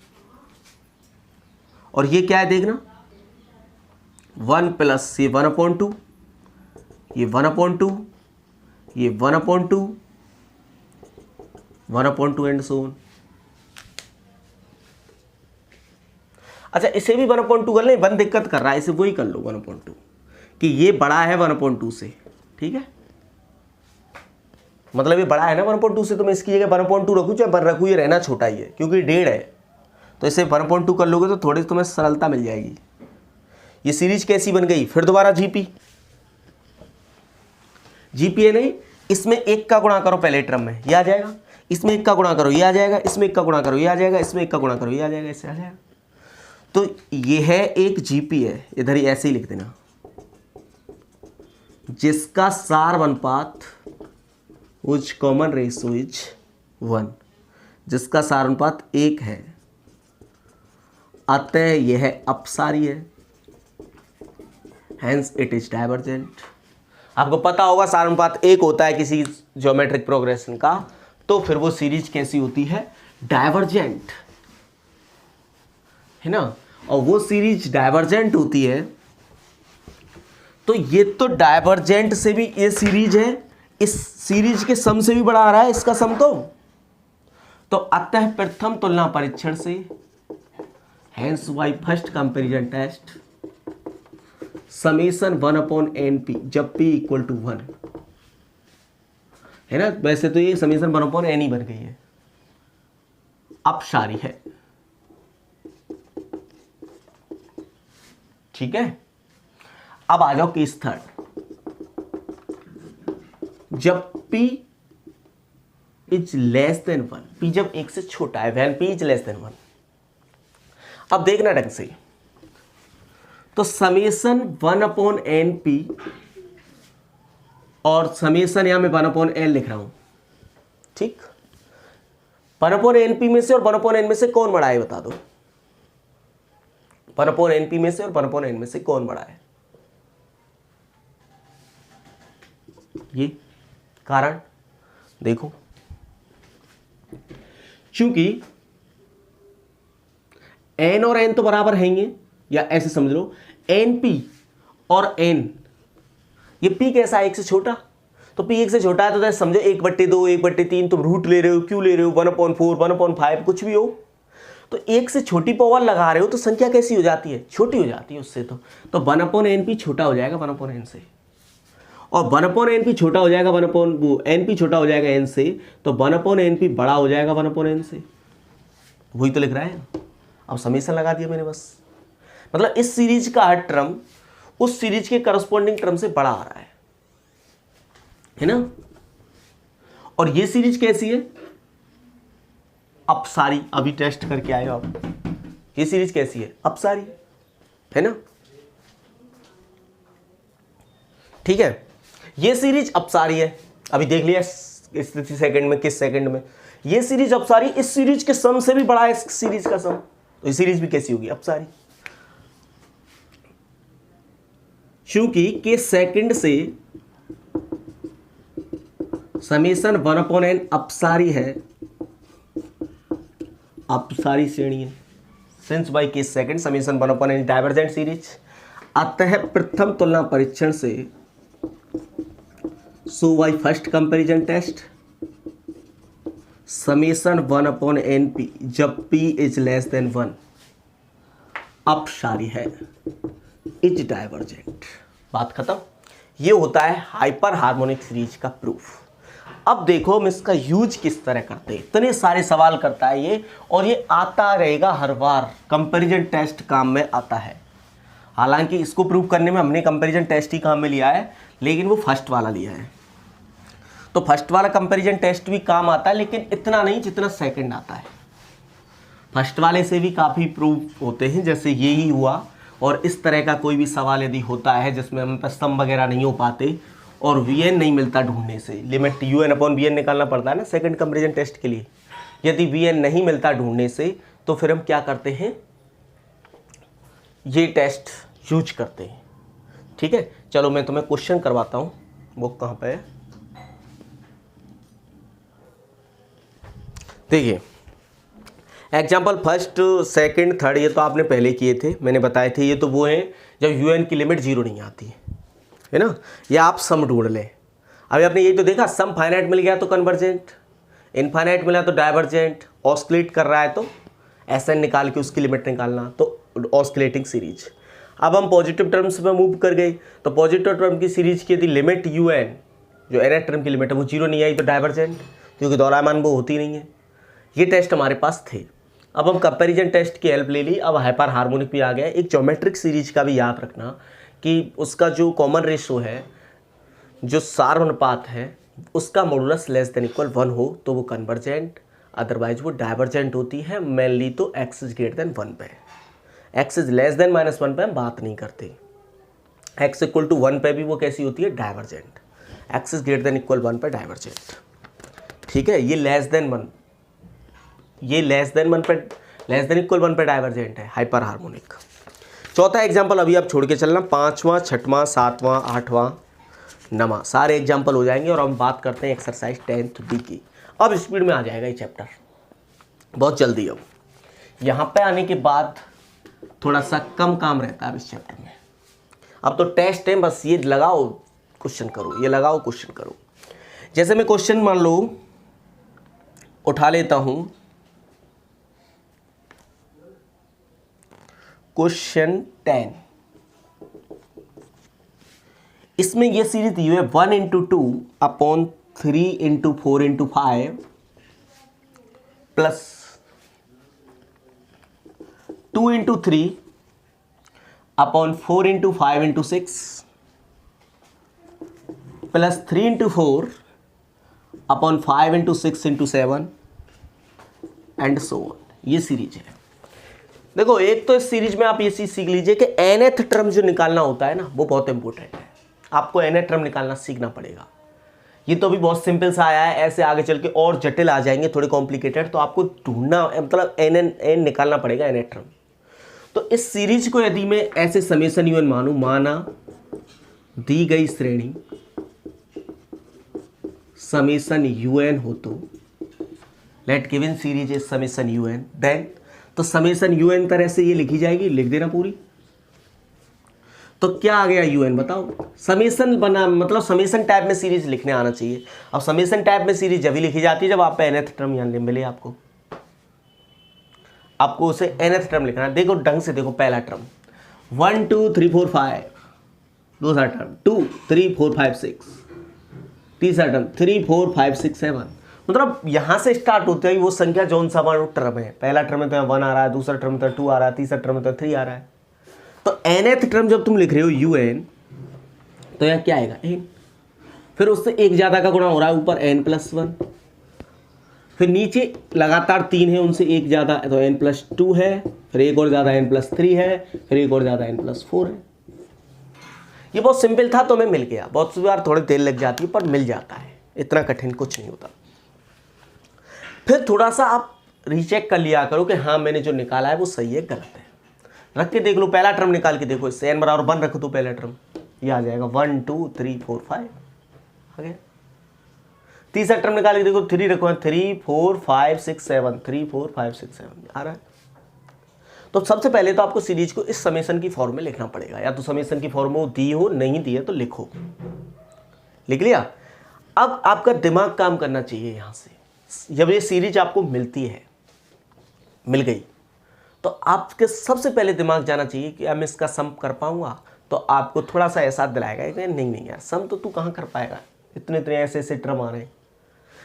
और ये क्या है देखना, 1 प्लस ये 1/2, ये 1/2, ये 1/2, 1/2 एंड सो ऑन। अच्छा इसे भी 1/2 कर ले, 1 दिक्कत कर रहा है, इसे वही कर लो 1/2, कि ये बड़ा है 1/2 से। ठीक है, मतलब ये बड़ा है ना 1/2 से, तो मैं इसकी जगह 1/2 रखूँ चाहे 1 रखूँ, ये रहना छोटा ही है, क्योंकि 1.5 है, तो इसे 1/2 कर लोगे तो थोड़ी तुम्हें सरलता मिल जाएगी। ये सीरीज कैसी बन गई, फिर दोबारा जीपी है नहीं, इसमें 1 का गुणा करो पहले टर्म में, ये आ जाएगा, इसमें 1 का गुणा करो ये आ जाएगा, इसमें 1 का गुणा करो ये आ जाएगा, इसमें 1 का गुणा करो ये आ जाएगा, इससे आ जाएगा। तो ये है एक जीपी है, इधर ही ऐसे ही लिख देना, जिसका सार अनुपात उच कॉमन रेशो इज 1, जिसका सार अनुपात 1 है, अतः यह अपसारी है, हेंस इट इज डाइवर्जेंट। आपको पता होगा सार अनुपात 1 होता है किसी ज्योमेट्रिक प्रोग्रेशन का, तो फिर वो सीरीज कैसी होती है, डाइवर्जेंट, है ना। और वो सीरीज डाइवर्जेंट होती है, तो ये तो डाइवर्जेंट से भी ये सीरीज है, इस सीरीज के सम से भी बड़ा आ रहा है इसका सम। तो अतः प्रथम तुलना परीक्षण से, hence by first comparison test, summation 1/n p जब p इक्वल टू 1, है ना। वैसे तो ये समेशन 1/n ही बन गई है, अपसारी है, ठीक है। अब आ जाओ केस थर्ड, जब p is less then 1, p जब 1 से छोटा है, when p is less then 1। अब देखना ढंग से, तो समेशन 1/n p और समेशन यहां मैं 1/n लिख रहा हूं, ठीक। 1/np में से और 1/n में से कौन बड़ा है बता दो, 1/np में से और 1/n में से कौन बड़ा है। ये कारण देखो, क्योंकि n और n तो बराबर हैंगे, या ऐसे समझ लो np और n, ये p कैसा है, 1 से छोटा, तो p 1 से छोटा है तो समझो 1/2 1/3 तुम रूट ले रहे हो, क्यों ले रहे हो, 1/4 1/5 कुछ भी हो, तो 1 से छोटी पावर लगा रहे हो तो संख्या कैसी हो जाती है, छोटी हो जाती है उससे। तो 1/np छोटा हो जाएगा 1/n से, और 1/np छोटा हो जाएगा np छोटा हो जाएगा n से, तो 1/np बड़ा हो जाएगा 1/n से, वही तो लिख रहा है। अब समेशन लगा दिया मैंने बस, मतलब इस सीरीज का हर टर्म उस सीरीज के करस्पॉन्डिंग टर्म से बड़ा आ रहा है ना। और ये सीरीज कैसी है, अपसारी, अभी टेस्ट करके आए हो आप, ये सीरीज कैसी है, अपसारी, है ना, ठीक है। ये सीरीज अपसारी है, अभी देख लिया स्थिति सेकंड में, किस सेकंड में, ये सीरीज अपसारी, इस सीरीज के सम से भी बड़ा है इस सीरीज का सम, तो ये सीरीज भी कैसी होगी, अपसारी, क्योंकि के सेकंड से समेशन 1/n अपसारी है, अपसारी श्रेणी है, सिंस बाई के second summation 1/n divergent series. अतः प्रथम तुलना परीक्षण से, so by first comparison test, summation 1/np जब p इज लेस देन 1 अपसारी है, इज डाइवर्जेंट। बात खत्म। ये होता है हाइपर हार्मोनिक सीरीज का प्रूफ। अब देखो हम इसका यूज किस तरह करते हैं, इतने सारे सवाल करता है ये, और ये आता रहेगा हर बार, कंपैरिजन टेस्ट काम में आता है। हालांकि इसको प्रूव करने में हमने कंपैरिजन टेस्ट ही काम में लिया है, लेकिन वो फर्स्ट वाला लिया है, तो फर्स्ट वाला कंपैरिजन टेस्ट भी काम आता है, लेकिन इतना नहीं जितना सेकंड आता है। फर्स्ट वाले से भी काफ़ी प्रूफ होते हैं, जैसे ये ही हुआ। और इस तरह का कोई भी सवाल यदि होता है जिसमें हम पर सम वगैरह नहीं हो पाते और vn नहीं मिलता ढूंढने से, लिमिट un/vn निकालना पड़ता है ना सेकंड कंपैरिजन टेस्ट के लिए, यदि vn नहीं मिलता ढूंढने से, तो फिर हम क्या करते हैं, ये टेस्ट यूज करते हैं, ठीक है। चलो मैं तुम्हें क्वेश्चन करवाता हूँ, वो कहाँ पे है, देखिए एग्जाम्पल फर्स्ट सेकंड थर्ड, ये तो आपने पहले किए थे, मैंने बताए थे। ये तो वो हैं जब un की लिमिट 0 नहीं आती है ना, या आप सम ढूंढ लें। अभी आपने यही तो देखा, सम फाइनाइट मिल गया तो कन्वर्जेंट, इनफाइनाइट मिला तो डाइवर्जेंट, ऑस्किलेट कर रहा है तो Sn निकाल के उसकी लिमिट निकालना, तो ऑस्किलेटिंग सीरीज। अब हम पॉजिटिव टर्म्स में मूव कर गए, तो पॉजिटिव टर्म की सीरीज की यदि लिमिट un, जो nth टर्म की लिमिट है, वो 0 नहीं आई तो डाइवर्जेंट, क्योंकि दोहरायमान वो होती नहीं है। ये टेस्ट हमारे पास थे। अब हम कंपैरिजन टेस्ट की हेल्प ले ली, अब हाइपर हार्मोनिक भी आ गया। एक ज्योमेट्रिक सीरीज का भी याद रखना कि उसका जो कॉमन रेशो है, जो सार अनुपात है, उसका मॉडुलस लेस देन इक्वल 1 हो तो वो कन्वर्जेंट, अदरवाइज वो डाइवर्जेंट होती है। मेनली तो x इज ग्रेटर देन 1 पे, x इज लेस देन -1 पे हम बात नहीं करते, x इक्वल टू 1 पे भी वो कैसी होती है, divergent. x is greater than equal 1 पे डाइवर्जेंट, ठीक है। ये लेस देन 1, ये लेस देन 1 पे, लेस देन इक्वल 1 पे डाइवर्जेंट है, हाइपर हार्मोनिक। चौथा एग्जाम्पल अभी आप छोड़ के चलना, 5वां 6वां 7वां 8वां नमा, सारे एग्जाम्पल हो जाएंगे और हम बात करते हैं एक्सरसाइज 10th डी की। अब स्पीड में आ जाएगा ये चैप्टर बहुत जल्दी। अब यहाँ पे आने के बाद थोड़ा सा कम काम रहता है अब इस चैप्टर में। अब तो टेस्ट है, बस ये लगाओ क्वेश्चन करो, ये लगाओ क्वेश्चन करो। जैसे मैं क्वेश्चन मान लो उठा लेता हूं, क्वेश्चन 10। इसमें ये सीरीज दी हुई है 1 into 2 upon 3 into 4 into 5 plus 2 into 3 upon 4 into 5 into 6 plus 3 into 4 upon 5 into 6 into 7 and so on. ये सीरीज है। देखो एक तो इस सीरीज में आप ये चीज सीख लीजिए कि nth टर्म जो निकालना होता है ना वो बहुत इंपॉर्टेंट है। आपको nth टर्म निकालना सीखना पड़ेगा। ये तो अभी बहुत सिंपल सा आया है, ऐसे आगे चल के और जटिल आ जाएंगे थोड़े कॉम्प्लिकेटेड, तो आपको ढूंढना मतलब n निकालना पड़ेगा nth टर्म। तो इस सीरीज को यदि मैं ऐसे समेशन यूएन मानूं, माना दी गई श्रेणी समेशन यूएन हो तो let given series is summation UN, then तो समेशन यूएन तरह से ये लिखी जाएगी, लिख देना पूरी। तो क्या आ गया यूएन बताओ। समेशन बना मतलब समेशन टाइप में सीरीज लिखने आना चाहिए। अब समेशन टाइप में सीरीज जब भी लिखी जाती है जब आप nth टर्म यहाँ मिले आपको उसे nth टर्म लिखना है। देखो ढंग से देखो, पहला टर्म 1 2 3 4 5, दूसरा टर्म 2 3 4 5 6, तीसरा टर्म 3 4 5 6 7। मतलब यहां से स्टार्ट होते हैं वो संख्या जौन सा टर्म है। पहला टर्म में तो 1 आ रहा है, दूसरा टर्म तो 2 आ रहा है, तीसरा टर्म तो 3 आ रहा है। तो nth टर्म जब तुम लिख रहे हो un, तो यहाँ क्या आएगा n, फिर उससे एक ज्यादा का गुणा हो रहा है ऊपर n+1, फिर नीचे लगातार 3 है उनसे एक ज्यादा तो n+2 है, फिर एक और ज्यादा n+3 है, फिर एक और ज्यादा n+4 है। ये बहुत सिंपल था तो हमें मिल गया। बहुत सी बार थोड़ी देर लग जाती है पर मिल जाता है, इतना कठिन कुछ नहीं होता। फिर थोड़ा सा आप रीचेक कर लिया करो कि हाँ मैंने जो निकाला है वो सही है गलत है। रख के देख लो, पहला टर्म निकाल के देखो, इससे n बराबर 1 रखो तो पहला टर्म ये आ जाएगा 1 2 3 4 5 आ गया। तीसरा टर्म निकाल के देखो 3 रखो, 3 4 5 6 7 3 4 5 6 7 आ रहा है। तो सबसे पहले तो आपको सीरीज को इस समेशन की फॉर्म में लिखना पड़ेगा, या तो समेशन की फॉर्म में दी हो, नहीं दी है तो लिखो। लिख लिया। अब आपका दिमाग काम करना चाहिए। यहां से जब ये सीरीज आपको मिलती है, मिल गई, तो आपके सबसे पहले दिमाग जाना चाहिए कि अब मैं इसका सम कर पाऊंगा। तो आपको थोड़ा सा एहसास दिलाएगा कि नहीं यार सम तो तू कहाँ कर पाएगा, इतने इतने ऐसे ऐसे टर्म आ रहे हैं।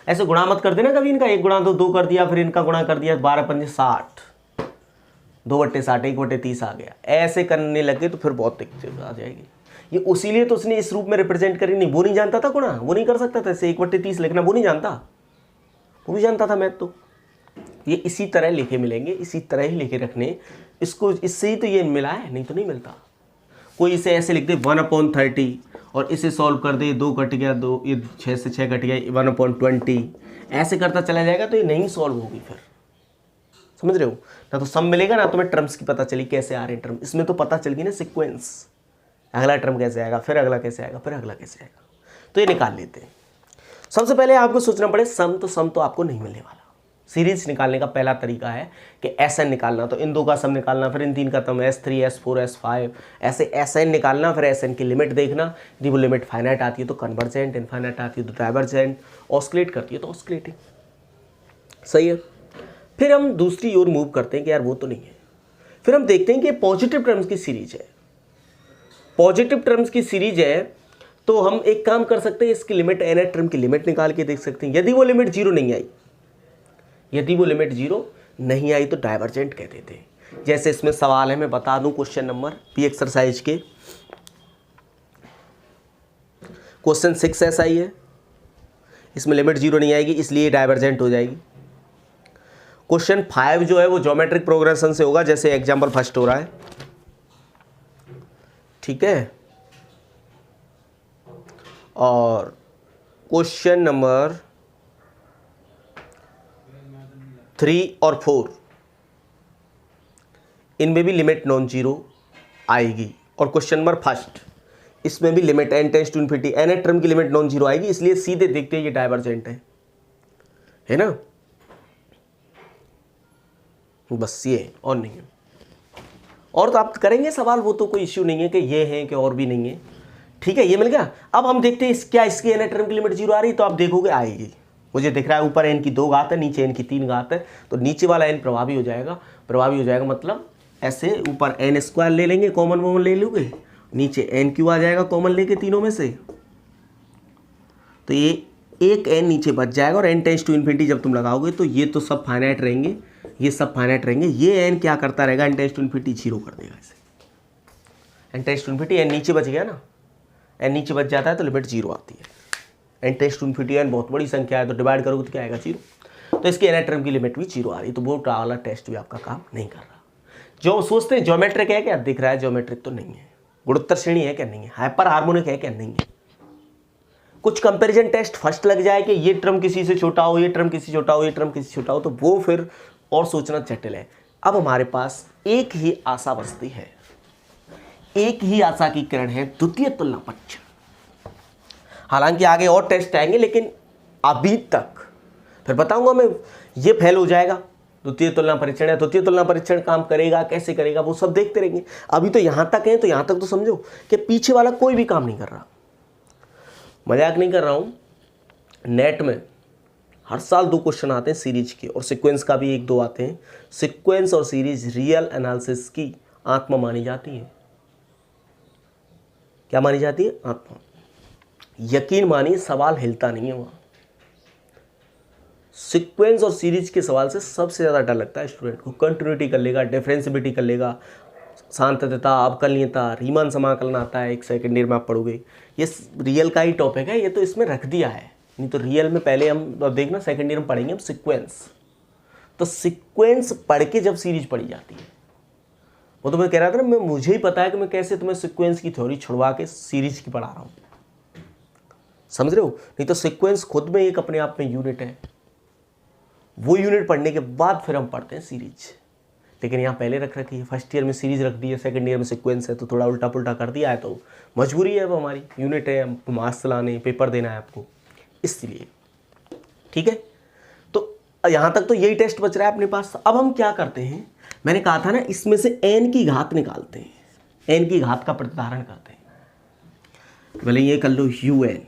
ऐसे गुणा मत कर देना कभी, इनका 1 गुणा तो 2 कर दिया, फिर इनका गुणा कर दिया 12 पंजे 60, 2/60 1/30 आ गया। ऐसे करने लगे तो फिर बहुत दिक्कत आ जाएगी। ये उसीलिए तो उसने इस रूप में रिप्रेजेंट करी नहीं, वो नहीं जानता था गुणा, वो नहीं कर सकता था ऐसे 1/30 लिखना, वो नहीं जानता, वो भी जानता था मैथ। तो ये इसी तरह लिखे मिलेंगे, इसी तरह ही लिखे रखने इसको, इससे ही तो ये मिला है, नहीं तो नहीं मिलता। कोई इसे ऐसे लिख दे 1/30 और इसे सॉल्व कर दे, 2 कट गया 2, ये 6 से 6 कट गया 1/20, ऐसे करता चला जाएगा तो ये नहीं सॉल्व होगी। फिर समझ रहे हो ना, तो सम मिलेगा ना तुम्हें टर्म्स की पता चली कैसे आ रहे हैं टर्म, इसमें तो पता चल गई ना सीक्वेंस, अगला टर्म कैसे आएगा, फिर अगला कैसे आएगा, फिर अगला कैसे आएगा। तो ये निकाल लेते हैं। सबसे पहले आपको सोचना पड़े सम तो आपको नहीं मिलने वाला। सीरीज निकालने का पहला तरीका है कि एस एन निकालना, तो इन 2 का सम निकालना, फिर इन 3 का सम S3 S4 S5 ऐसे एस एन निकालना, फिर एस एन की लिमिट देखना। यदि वो लिमिट फाइनाइट आती है तो कन्वर्जेंट, इनफाइनाइट आती है तो डाइवर्जेंट, ऑस्किलेट करती है तो ऑस्किलेटिंग। सही है। फिर हम दूसरी ओर मूव करते हैं कि यार वो तो नहीं है। फिर हम देखते हैं कि पॉजिटिव टर्म्स की सीरीज है, पॉजिटिव टर्म्स की सीरीज है, तो हम एक काम कर सकते हैं, इसकी लिमिट nth टर्म की लिमिट निकाल के देख सकते हैं। यदि वो लिमिट 0 नहीं आई, यदि वो लिमिट 0 नहीं आई तो डाइवर्जेंट कह देते हैं। जैसे इसमें सवाल है, मैं बता दूं क्वेश्चन नंबर पी एक्सरसाइज के, क्वेश्चन 6 ऐसा ही है, इसमें लिमिट 0 नहीं आएगी इसलिए डाइवर्जेंट हो जाएगी। क्वेश्चन 5 जो है वो ज्योमेट्रिक प्रोग्रेशन से होगा, जैसे एग्जाम्पल फर्स्ट हो रहा है, ठीक है। और क्वेश्चन नंबर 3 और 4 इनमें भी लिमिट नॉन जीरो आएगी। और क्वेश्चन नंबर फर्स्ट इसमें भी limit n tends to infinity, nth term की लिमिट नॉन जीरो आएगी, इसलिए सीधे देखते हैं ये डाइवर्जेंट है ना, बस ये और नहीं है। और तो आप करेंगे सवाल, वो तो कोई इश्यू नहीं है कि ये है कि और भी नहीं है, ठीक है, ये मिल गया। अब हम देखते हैं क्या इसकी nth टर्म की लिमिट जीरो आ रही, तो आप देखोगे आएगी, मुझे दिख रहा है ऊपर n की 2 घात है, नीचे n की 3 घात है, तो नीचे वाला n प्रभावी हो जाएगा, मतलब ऐसे ऊपर n स्क्वायर ले लेंगे, कॉमन ले लोगे, नीचे n क्यू आ जाएगा कॉमन लेके तीनों में से, तो ये एक n नीचे बच जाएगा, और n टेंड्स टू इन्फिनिटी जब तुम लगाओगे तो ये तो सब फाइनाइट रहेंगे, ये सब फाइनाइट रहेंगे, ये n क्या करता रहेगा, n tends to infinity zero कर देगा इसे, n tends to infinity, n नीचे बच गया ना, n नीचे बच जाता है तो लिमिट जीरो आती है, n tends to infinity n बहुत बड़ी संख्या है तो डिवाइड करोगे तो क्या आएगा जीरो, तो इसकी nth टर्म की लिमिट भी जीरो आ रही है, तो वो वाला टेस्ट भी आपका काम नहीं कर रहा। जो सोचते हैं ज्योमेट्रिक है क्या, दिख रहा है ज्योमेट्रिक तो नहीं है, गुणोत्तर श्रेणी है क्या, नहीं है, हाइपर हार्मोनिक है क्या, नहीं है। कुछ कंपैरिजन टेस्ट फर्स्ट लग जाए कि ये टर्म किसी से छोटा हो, ये टर्म किसी छोटा हो, ये टर्म किसी छोटा हो, तो वो फिर और सोचना जटिल है। अब हमारे पास एक ही आशा बचती है, एक ही आशा की किरण है, द्वितीय तुलना परीक्षण। हालांकि आगे और टेस्ट आएंगे, लेकिन अभी तक फिर बताऊंगा मैं, ये फेल हो जाएगा द्वितीय तुलना परीक्षण, या द्वितीय तुलना परीक्षण काम करेगा कैसे करेगा वो सब देखते रहेंगे। अभी तो यहां तक है, तो यहां तक तो समझो कि पीछे वाला कोई भी काम नहीं कर रहा, मजाक नहीं कर रहा हूं। नेट में हर साल 2 क्वेश्चन आते हैं सीरीज के, और सीक्वेंस का भी 1-2 आते हैं। सीक्वेंस और सीरीज रियल एनालिसिस की आत्मा मानी जाती है। क्या मानी जाती है? आत्मा। यकीन मानिए सवाल हिलता नहीं है वहां। सीक्वेंस और सीरीज के सवाल से सबसे ज़्यादा डर लगता है स्टूडेंट को। कंटिन्यूटी कर लेगा, डिफरेंशिएबिलिटी कर लेगा, सांतत्यता, अवकलनीयता, रीमान समाकलन आता है, एक सेकंड ईयर में आप पढ़ोगे। ये रियल का ही टॉपिक है, ये तो इसमें रख दिया है, नहीं तो रियल में पहले हम देखना सेकंड ईयर में पढ़ेंगे हम सीक्वेंस। तो सीक्वेंस पढ़ के जब सीरीज पढ़ी जाती है, वो तो मैं कह रहा था ना, मुझे ही पता है कि मैं कैसे तुम्हें सीक्वेंस की थ्योरी छुड़वा के सीरीज की पढ़ा रहा हूँ, समझ रहे हो? नहीं तो सीक्वेंस खुद में एक अपने आप में यूनिट है, वो यूनिट पढ़ने के बाद फिर हम पढ़ते हैं सीरीज। लेकिन यहाँ पहले रख रखी है, फर्स्ट ईयर में सीरीज रख दी है, सेकंड ईयर में सीक्वेंस है, तो थोड़ा उल्टा पुल्टा कर दिया है, तो मजबूरी है, अब हमारी यूनिट है, हमको मार्क्स लाने, पेपर देना है आपको, इसलिए। ठीक है, तो यहाँ तक तो यही टेस्ट बच रहा है अपने पास। अब हम क्या करते हैं, मैंने कहा था ना, इसमें से n की घात निकालते हैं, n की घात का प्रतिधारण करते हैं। भले ये कर लो un,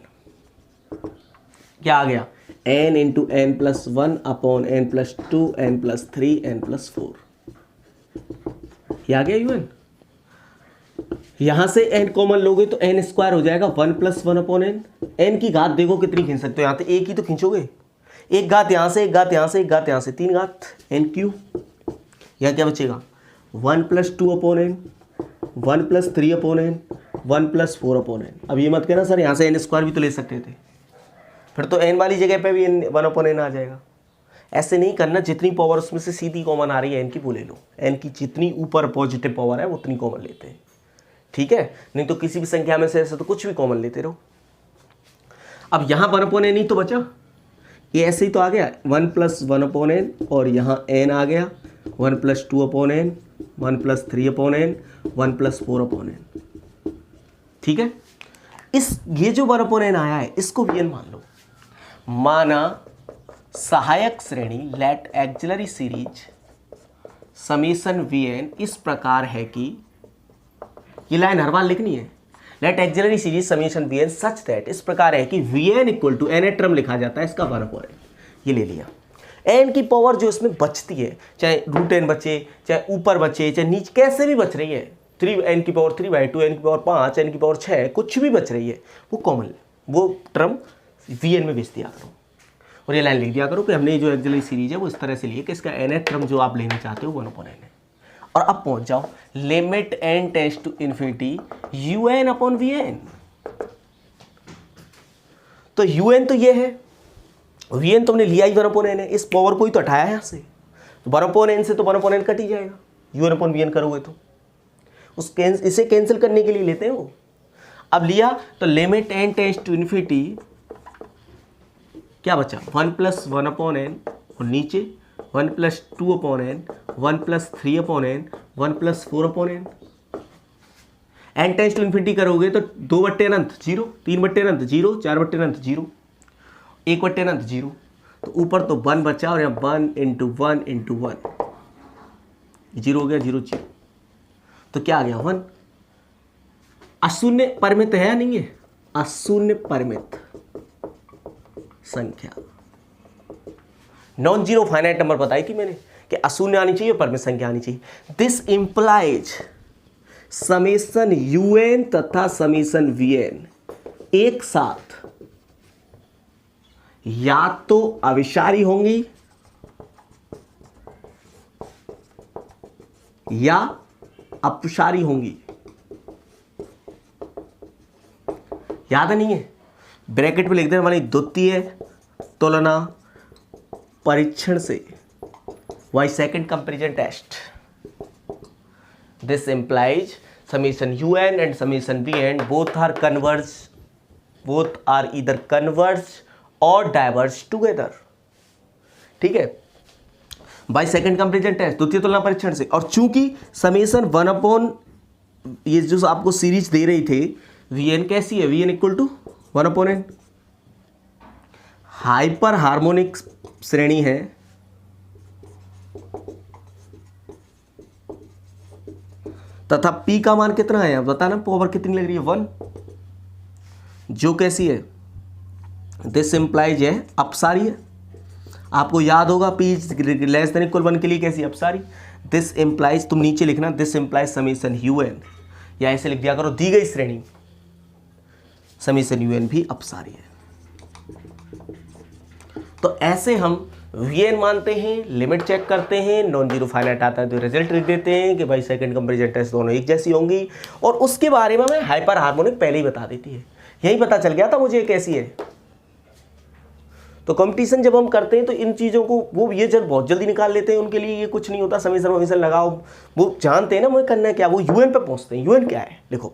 क्या आ गया, n into n plus 1 upon n plus 2 n plus 3 n plus 4, ये आ गया un। यहां से n कॉमन लोगे तो n स्क्वायर हो जाएगा 1 प्लस 1 अपॉन n। n की घात देखो कितनी खींच सकते हो, यहाँ तो एक ही तो खींचोगे, एक घात यहाँ से, एक घात यहाँ से, एक घात यहाँ से, 3 घात n क्यू। यहाँ क्या बचेगा, 1 plus 2 upon n, 1 plus 3 upon n, 1 plus 4 upon n। अब ये मत कहना सर यहाँ से n स्क्वायर भी तो ले सकते थे, फिर तो n वाली जगह पे भी 1 अपॉन n आ जाएगा। ऐसे नहीं करना, जितनी पावर उसमें से सीधी कॉमन आ रही है n की वो ले लो, n की जितनी ऊपर पॉजिटिव पावर है उतनी कॉमन लेते हैं, ठीक है? नहीं तो किसी भी संख्या में से ऐसे तो कुछ भी कॉमन लेते रहो। अब यहाँ 1 अपॉन n ही तो बचा, ये ऐसे ही तो आ गया 1 प्लस 1 अपॉन n, और यहाँ n आ गया 1 plus 2 upon n, 1 plus 3 upon n, 1 plus 4 upon n। ठीक है, ये जो 1 अपॉन n आया है इसको भी n मान लो। माना सहायक श्रेणी let auxiliary series summation Vn इस प्रकार है कि, ये लाइन हर बार लिखनी है, let auxiliary series summation Vn such that, इस प्रकार है कि Vn equal to n term लिखा जाता है इसका 1 अपॉन n। ये ले लिया, n की पावर जो इसमें बचती है, चाहे रूट n बचे, चाहे ऊपर बचे, चाहे नीचे, कैसे भी बच रही है, 3n की पावर 3/2, n की पावर 5, n की पावर 6, कुछ भी बच रही है, वो कॉमन, वो टर्म Vn में बेच दिया करो, और ये लाइन लिख दिया करो कि हमने जो एक्सिलरी सीरीज है वो इस तरह से लिए कि इसका nth टर्म जो आप लेना चाहते हो 1 अपॉन n है। और अब पहुंच जाओ limit n tends to infinity un upon Vn। तो un तो ये है, Vn तुमने लिया ही 1 अपॉन n है, इस पावर को ही तो हटाया है यहाँ से, तो 1 अपॉन n से तो 1 अपॉन n कट ही जाएगा, un अपॉन Vn करोगे तो इसे कैंसिल करने के लिए लेते हैं वो। अब लिया तो limit n tends to infinity, क्या बचा 1 प्लस 1 अपॉन n, और नीचे 1 plus 2 upon n, 1 plus 3 upon n, 1 plus 4 upon n। N tends to infinity करोगे तो 2/अनंत 0, 3/अनंत 0, 4/अनंत 0, 1/अनंत 0, तो ऊपर तो 1 बचा और यहाँ 1 इंटू 1 इंटू 1, 0 हो गया, 0 0, तो क्या आ गया 1। अशून्य परिमित है या नहीं है? अशून्य परिमित संख्या, नॉन जीरो फाइनाइट नंबर बताई थी मैंने कि अशून्य आनी चाहिए, परिमित संख्या आनी चाहिए। दिस इंप्लाइज समेशन un तथा समेशन vn एक साथ या तो अविषारी होंगी या अपसारी होंगी। याद नहीं है? ब्रैकेट में लिख देना वाली द्वितीय तुलना परीक्षण से, by second comparison test. This implies summation un and summation vn both are converge, both are either converge or diverge together। ठीक है, बाई सेकंड कंपैरिजन टेस्ट, द्वितीय तुलना परीक्षण से। और चूंकि समेशन 1/, ये जो आपको सीरीज दे रही थे vn कैसी है? vn equal to 1/n, hyper harmonic श्रेणी है, तथा p का मान कितना है? अब बताना पावर कितनी लग रही है? 1, जो कैसी है? दिस इंप्लाइज है अपसारी है। आपको याद होगा p लेस देन इक्वल 1 के लिए कैसी? अपसारी। दिस इंप्लाइज, तुम नीचे लिखना दिस इंप्लाइज समेशन un, या ऐसे लिख दिया करो दी गई श्रेणी समेशन un भी अपसारी है। तो ऐसे हम vn मानते हैं, लिमिट चेक करते हैं, नॉन जीरो फाइनाइट आता है तो रिजल्ट लिख देते हैं कि भाई सेकंड कंपैरिजन टेस्ट दोनों एक जैसी होंगी। और उसके बारे में हमें हाइपर हार्मोनिक पहले ही बता देती है, यही पता चल गया था मुझे कैसी है। तो कंपटीशन जब हम करते हैं तो इन चीज़ों को वो ये जब बहुत जल्दी निकाल लेते हैं, उनके लिए ये कुछ नहीं होता, समेशन वमेशन लगाओ, वो जानते हैं ना मुझे करना है क्या, वो यूएन पे पहुंचते हैं। यूएन क्या है लिखो,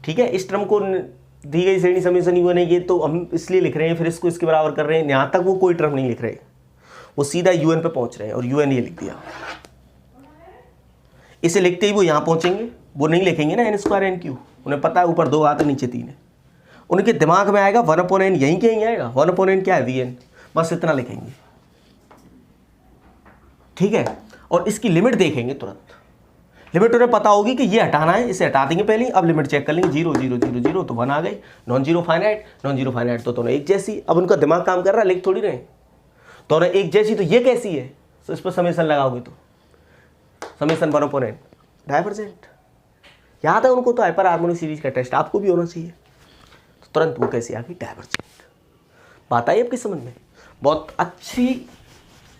ठीक है। इस टर्म को दी गई श्रेणी समेशन यूएन है, ये तो हम इसलिए लिख रहे हैं, फिर इसको इसके बराबर कर रहे हैं, यहाँ तक वो कोई टर्म नहीं लिख रहे, वो सीधा यूएन पे पहुंच रहे हैं और यूएन ये लिख दिया। इसे लिखते ही वो यहाँ पहुंचेंगे, वो नहीं लिखेंगे ना n² n3, उन्हें पता है ऊपर 2 आता नीचे 3 है, उनके दिमाग में आएगा 1/n, यहीं कहीं आएगा 1/n क्या है? vn, बस इतना लिखेंगे, ठीक है। और इसकी लिमिट देखेंगे तुरंत, लिमिट उन्हें पता होगी कि ये हटाना है, इसे हटा देंगे पहले, अब लिमिट चेक कर लेंगे 0 0 0 0 तो 1 आ गई। Non zero finite, non zero finite तो दोनों एक जैसी, अब उनका दिमाग काम कर रहा है, लिख थोड़ी रहे, दोनों एक जैसी, तो ये कैसी है? तो इस पर समेशन लगाओगे तो समेशन 1/n डाइवर्जेंट। याद है उनको तो हाइपर हार्मोनिक सीरीज का टेस्ट आपको भी होना चाहिए, तो तुरंत वो कैसी आ गई? डाइवर्जेंट। बात आई आपकी समझ में? बहुत अच्छी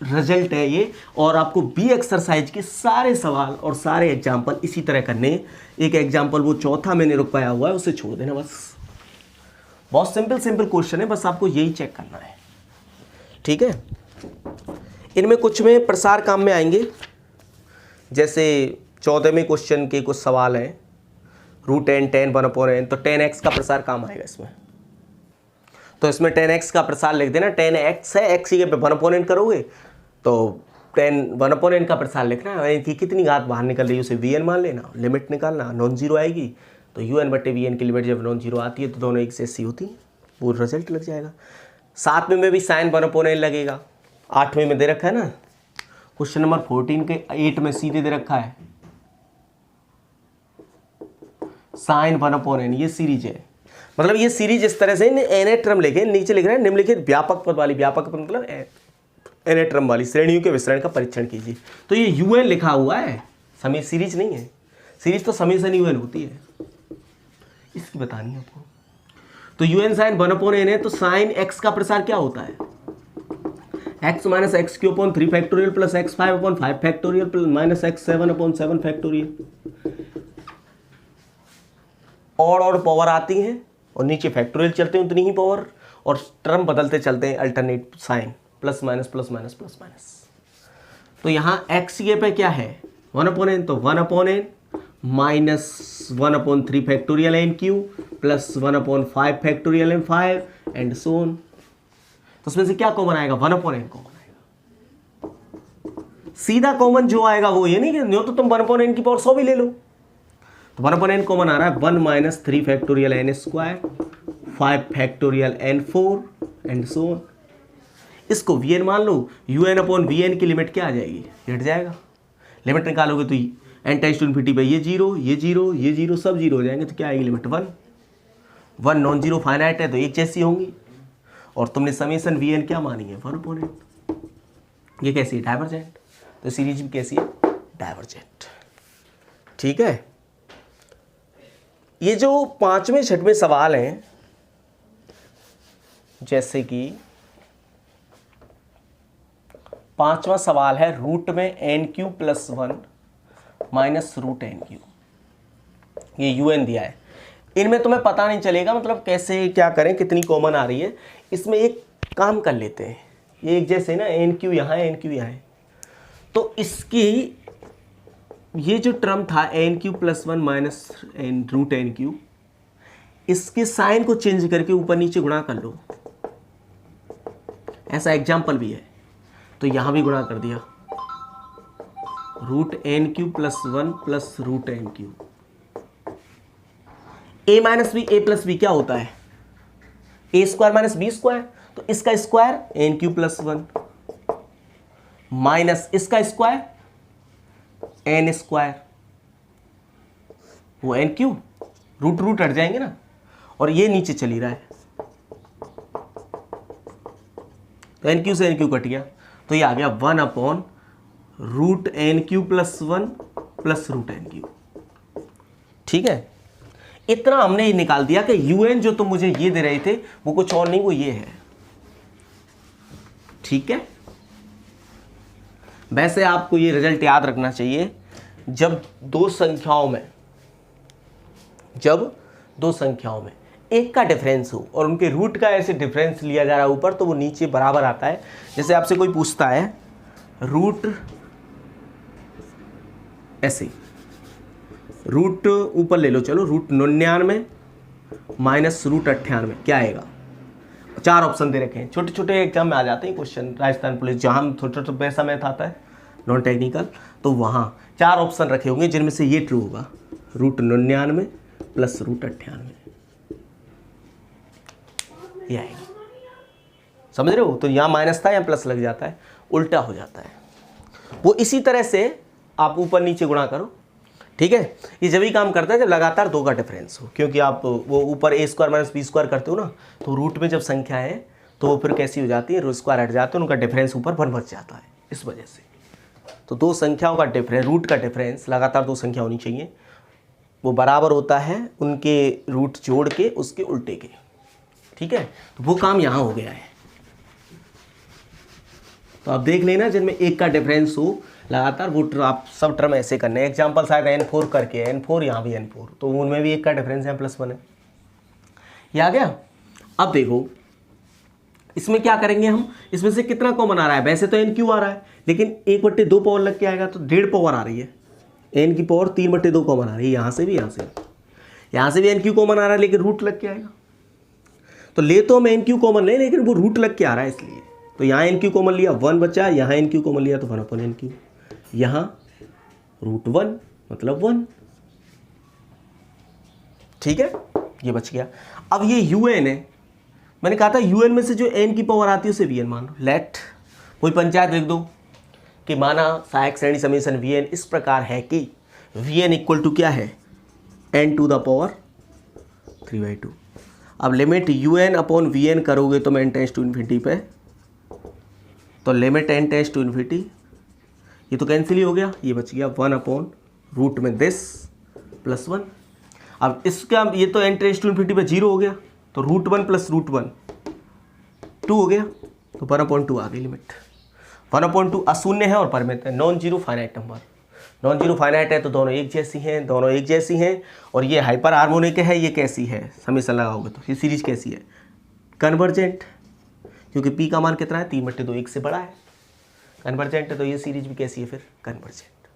रिजल्ट है ये। और आपको बी एक्सरसाइज के सारे सवाल और सारे एग्जाम्पल इसी तरह करने। एक एग्जाम्पल वो चौथा मैंने रुक पाया हुआ है, उसे छोड़ देना बस। बहुत सिंपल क्वेश्चन है, बस आपको यही चेक करना है, ठीक है। इनमें कुछ में प्रसार काम में आएंगे, जैसे 14वें क्वेश्चन के कुछ सवाल हैं, √10 10 1/n, तो 10x का प्रसार काम आएगा इसमें। तो इसमें 10x का प्रसार लिख देना, 10x है, x के पे 1/n करोगे तो 1/n का प्रसार लिखना है, कि कितनी घात बाहर निकल रही है उसे vn मान लेना, लिमिट निकालना, नॉन जीरो आएगी तो un/vn की लिमिट जब नॉन जीरो आती है तो दोनों एक जैसी होती है, वो रिजल्ट लग जाएगा। 7वें में भी sin 1/n लगेगा, 8वें में दे रखा है ना, क्वेश्चन नंबर 14 के 8 में सीधे दे रखा है sin 1/n, ये सीरीज है। मतलब ये सीरीज इस तरह से nth टर्म लिखे, नीचे लिख रहे हैं निम्नलिखित व्यापक पद वाली, व्यापक पद मतलब nth टर्म वाली श्रेणियों के विस्तरण का परीक्षण कीजिए। तो ये un लिखा हुआ है, समय सीरीज नहीं है, सीरीज तो समेशन un होती है, इसकी बतानी है आपको। तो un sin 1/n है, तो sin x का प्रसार क्या होता है? x - x³ 3 factorial plus x 5/5 factorial minus x 7/7 factorial. और पावर आती हैं और नीचे फैक्टोरियल चलते हैं उतनी ही पावर, और टर्म बदलते चलते हैं alternate sign, plus minus plus minus plus minus. तो यहाँ x ये पे क्या है? 1/n, तो 1/n minus 1/3 factorial n³ plus 1/5 factorial n5 and so on. तो उसमें से क्या कॉमन आएगा? 1/n कॉमन आएगा। सीधा कॉमन जो आएगा वो ये नहीं कि तो तुम 1/n की पावर 100 भी ले लो, तो 1/n कॉमन आ रहा है 1 minus 3 factorial n square 5 factorial n4 and so on. इसको vn मान लो, un/vn की लिमिट क्या आ जाएगी, हट जाएगा। लिमिट निकालोगे तो n टेंड्स टू इन्फिनिटी पे ये जीरो ये जीरो ये जीरो सब जीरो हो जाएंगे, तो क्या आएगी लिमिट 1 नॉन जीरो फाइनाइट है तो एक जैसी होंगी। और तुमने समेशन vn क्या मानी है 1/n। ये कैसी है, डाइवर्जेंट। तो सीरीज भी कैसी है, डाइवर्जेंट। ठीक है। ये जो पांचवें छठवें सवाल हैं, जैसे कि पांचवा सवाल है रूट में n³ + 1 - रूट n³। ये un दिया है, इनमें तुम्हें पता नहीं चलेगा मतलब कैसे क्या करें, कितनी कॉमन आ रही है। इसमें एक काम कर लेते हैं, ये एक जैसे ना n³ यहाँ है n³ यहाँ है, तो इसकी ये जो टर्म था n³ + 1 - रूट n³, इसके साइन को चेंज करके ऊपर नीचे गुणा कर लो। ऐसा एग्जाम्पल भी है, तो यहां भी गुणा कर दिया, root n³ + 1 + root n³। a - b a + b क्या होता है, a² - b², तो इसका स्क्वायर n³ + 1 माइनस इसका स्क्वायर n², वो n³, रूट रूट हट जाएंगे ना, और ये नीचे चली रहा है, तो n³ से n³ कट गया, तो ये आ गया 1/रूट n³ + 1 + रूट n³। ठीक है, इतना हमने ये निकाल दिया कि un जो तुम मुझे ये दे रहे थे वो कुछ और नहीं, वो ये है। ठीक है, वैसे आपको ये रिजल्ट याद रखना चाहिए, जब दो संख्याओं में एक का डिफरेंस हो और उनके रूट का ऐसे डिफरेंस लिया जा रहा है ऊपर, तो वो नीचे बराबर आता है। जैसे आपसे कोई पूछता है रूट, ऐसे रूट ऊपर ले लो, चलो रूट 99 माइनस रूट 98 क्या आएगा। 4 ऑप्शन दे रखे हैं, छोटे छोटे एग्जाम में आ जाते हैं क्वेश्चन, राजस्थान पुलिस जहाँ थोड़ा थोड़ा पैसा मैथ आता है नॉन टेक्निकल, तो वहाँ 4 ऑप्शन रखे होंगे जिनमें से ये ट्रू होगा, रूट 99 प्लस रूट 98 ये आएगा। समझ रहे हो, तो यहाँ माइनस था यहाँ प्लस लग जाता है, उल्टा हो जाता है। वो इसी तरह से आप ऊपर नीचे गुणा करो। ठीक है, ये जब ही काम करता है जब लगातार 2 का डिफरेंस हो, क्योंकि आप वो ऊपर a² - b² करते हो ना, तो रूट में जब संख्या है तो वो फिर कैसी हो जाती है, रूट स्क्वायर हट जाते हैं, उनका डिफरेंस ऊपर 1 बच जाता है, इस वजह से। तो 2 संख्याओं का डिफरेंस, रूट का डिफरेंस लगातार 2 संख्या होनी चाहिए, वो बराबर होता है उनके रूट जोड़ के उसके उल्टे के। ठीक है, तो वो काम यहाँ हो गया है। तो आप देख लेना जिनमें 1 का डिफरेंस हो लगातार, वो आप सब टर्म ऐसे करने हैं। एग्जाम्पल शायद n4 करके, n4 यहाँ भी n4, तो उनमें भी 1 का डिफरेंस है +1 है। ये आ गया। अब देखो इसमें क्या करेंगे हम, इसमें से कितना कॉमन आ रहा है, वैसे तो n³ आ रहा है, लेकिन 1/2 पावर लग के आएगा तो 1.5 पावर आ रही है, n की पावर 3/2 कॉमन आ रही है, यहाँ से भी n³ कॉमन आ रहा है, लेकिन रूट लग के आएगा। तो ले तो हम n³ कॉमन नहीं, लेकिन वो रूट लग के आ रहा है, इसलिए तो यहाँ n³ कॉमन लिया 1 बचा, यहाँ n³ कॉमन लिया तो 1/n³, यहाँ रूट 1 मतलब 1। ठीक है, ये बच गया। अब ये un है, मैंने कहा था un में से जो n की पावर आती है उसे vn मान लो। लेट कोई पंचायत लिख दो कि माना सहायक श्रेणी समेशन vn इस प्रकार है कि vn इक्वल टू क्या है, n⁻³ 3/2। अब लिमिट un/vn करोगे तो n टेंड्स टू इन्फिनिटी पे, तो limit n tends to infinity, ये तो कैंसिल ही हो गया, ये बच गया 1/रूट में दिस +1। अब इसका ये तो n टेंड्स टू इन्फिनिटी पे 0 हो गया, तो रूट 1 प्लस रूट 1 2 हो गया, तो 1/2 आ गई लिमिट। 1/2 अशून्य है और परिमित है, non zero finite number. Non zero finite है तो दोनों एक जैसी हैं, और ये हाइपर हार्मोनिक है, ये कैसी है, समेशन लगाओगे तो ये सीरीज कैसी है, कन्वर्जेंट, क्योंकि p का मान कितना है 3/2, 1 से बड़ा है, कन्वर्जेंट है, तो ये सीरीज भी कैसी है फिर, कन्वर्जेंट।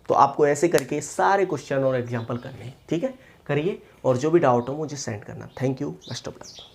तो आपको ऐसे करके सारे क्वेश्चन और एग्जाम्पल करने हैं। ठीक है, करिए, और जो भी डाउट हो मुझे सेंड करना। Thank you, best of luck.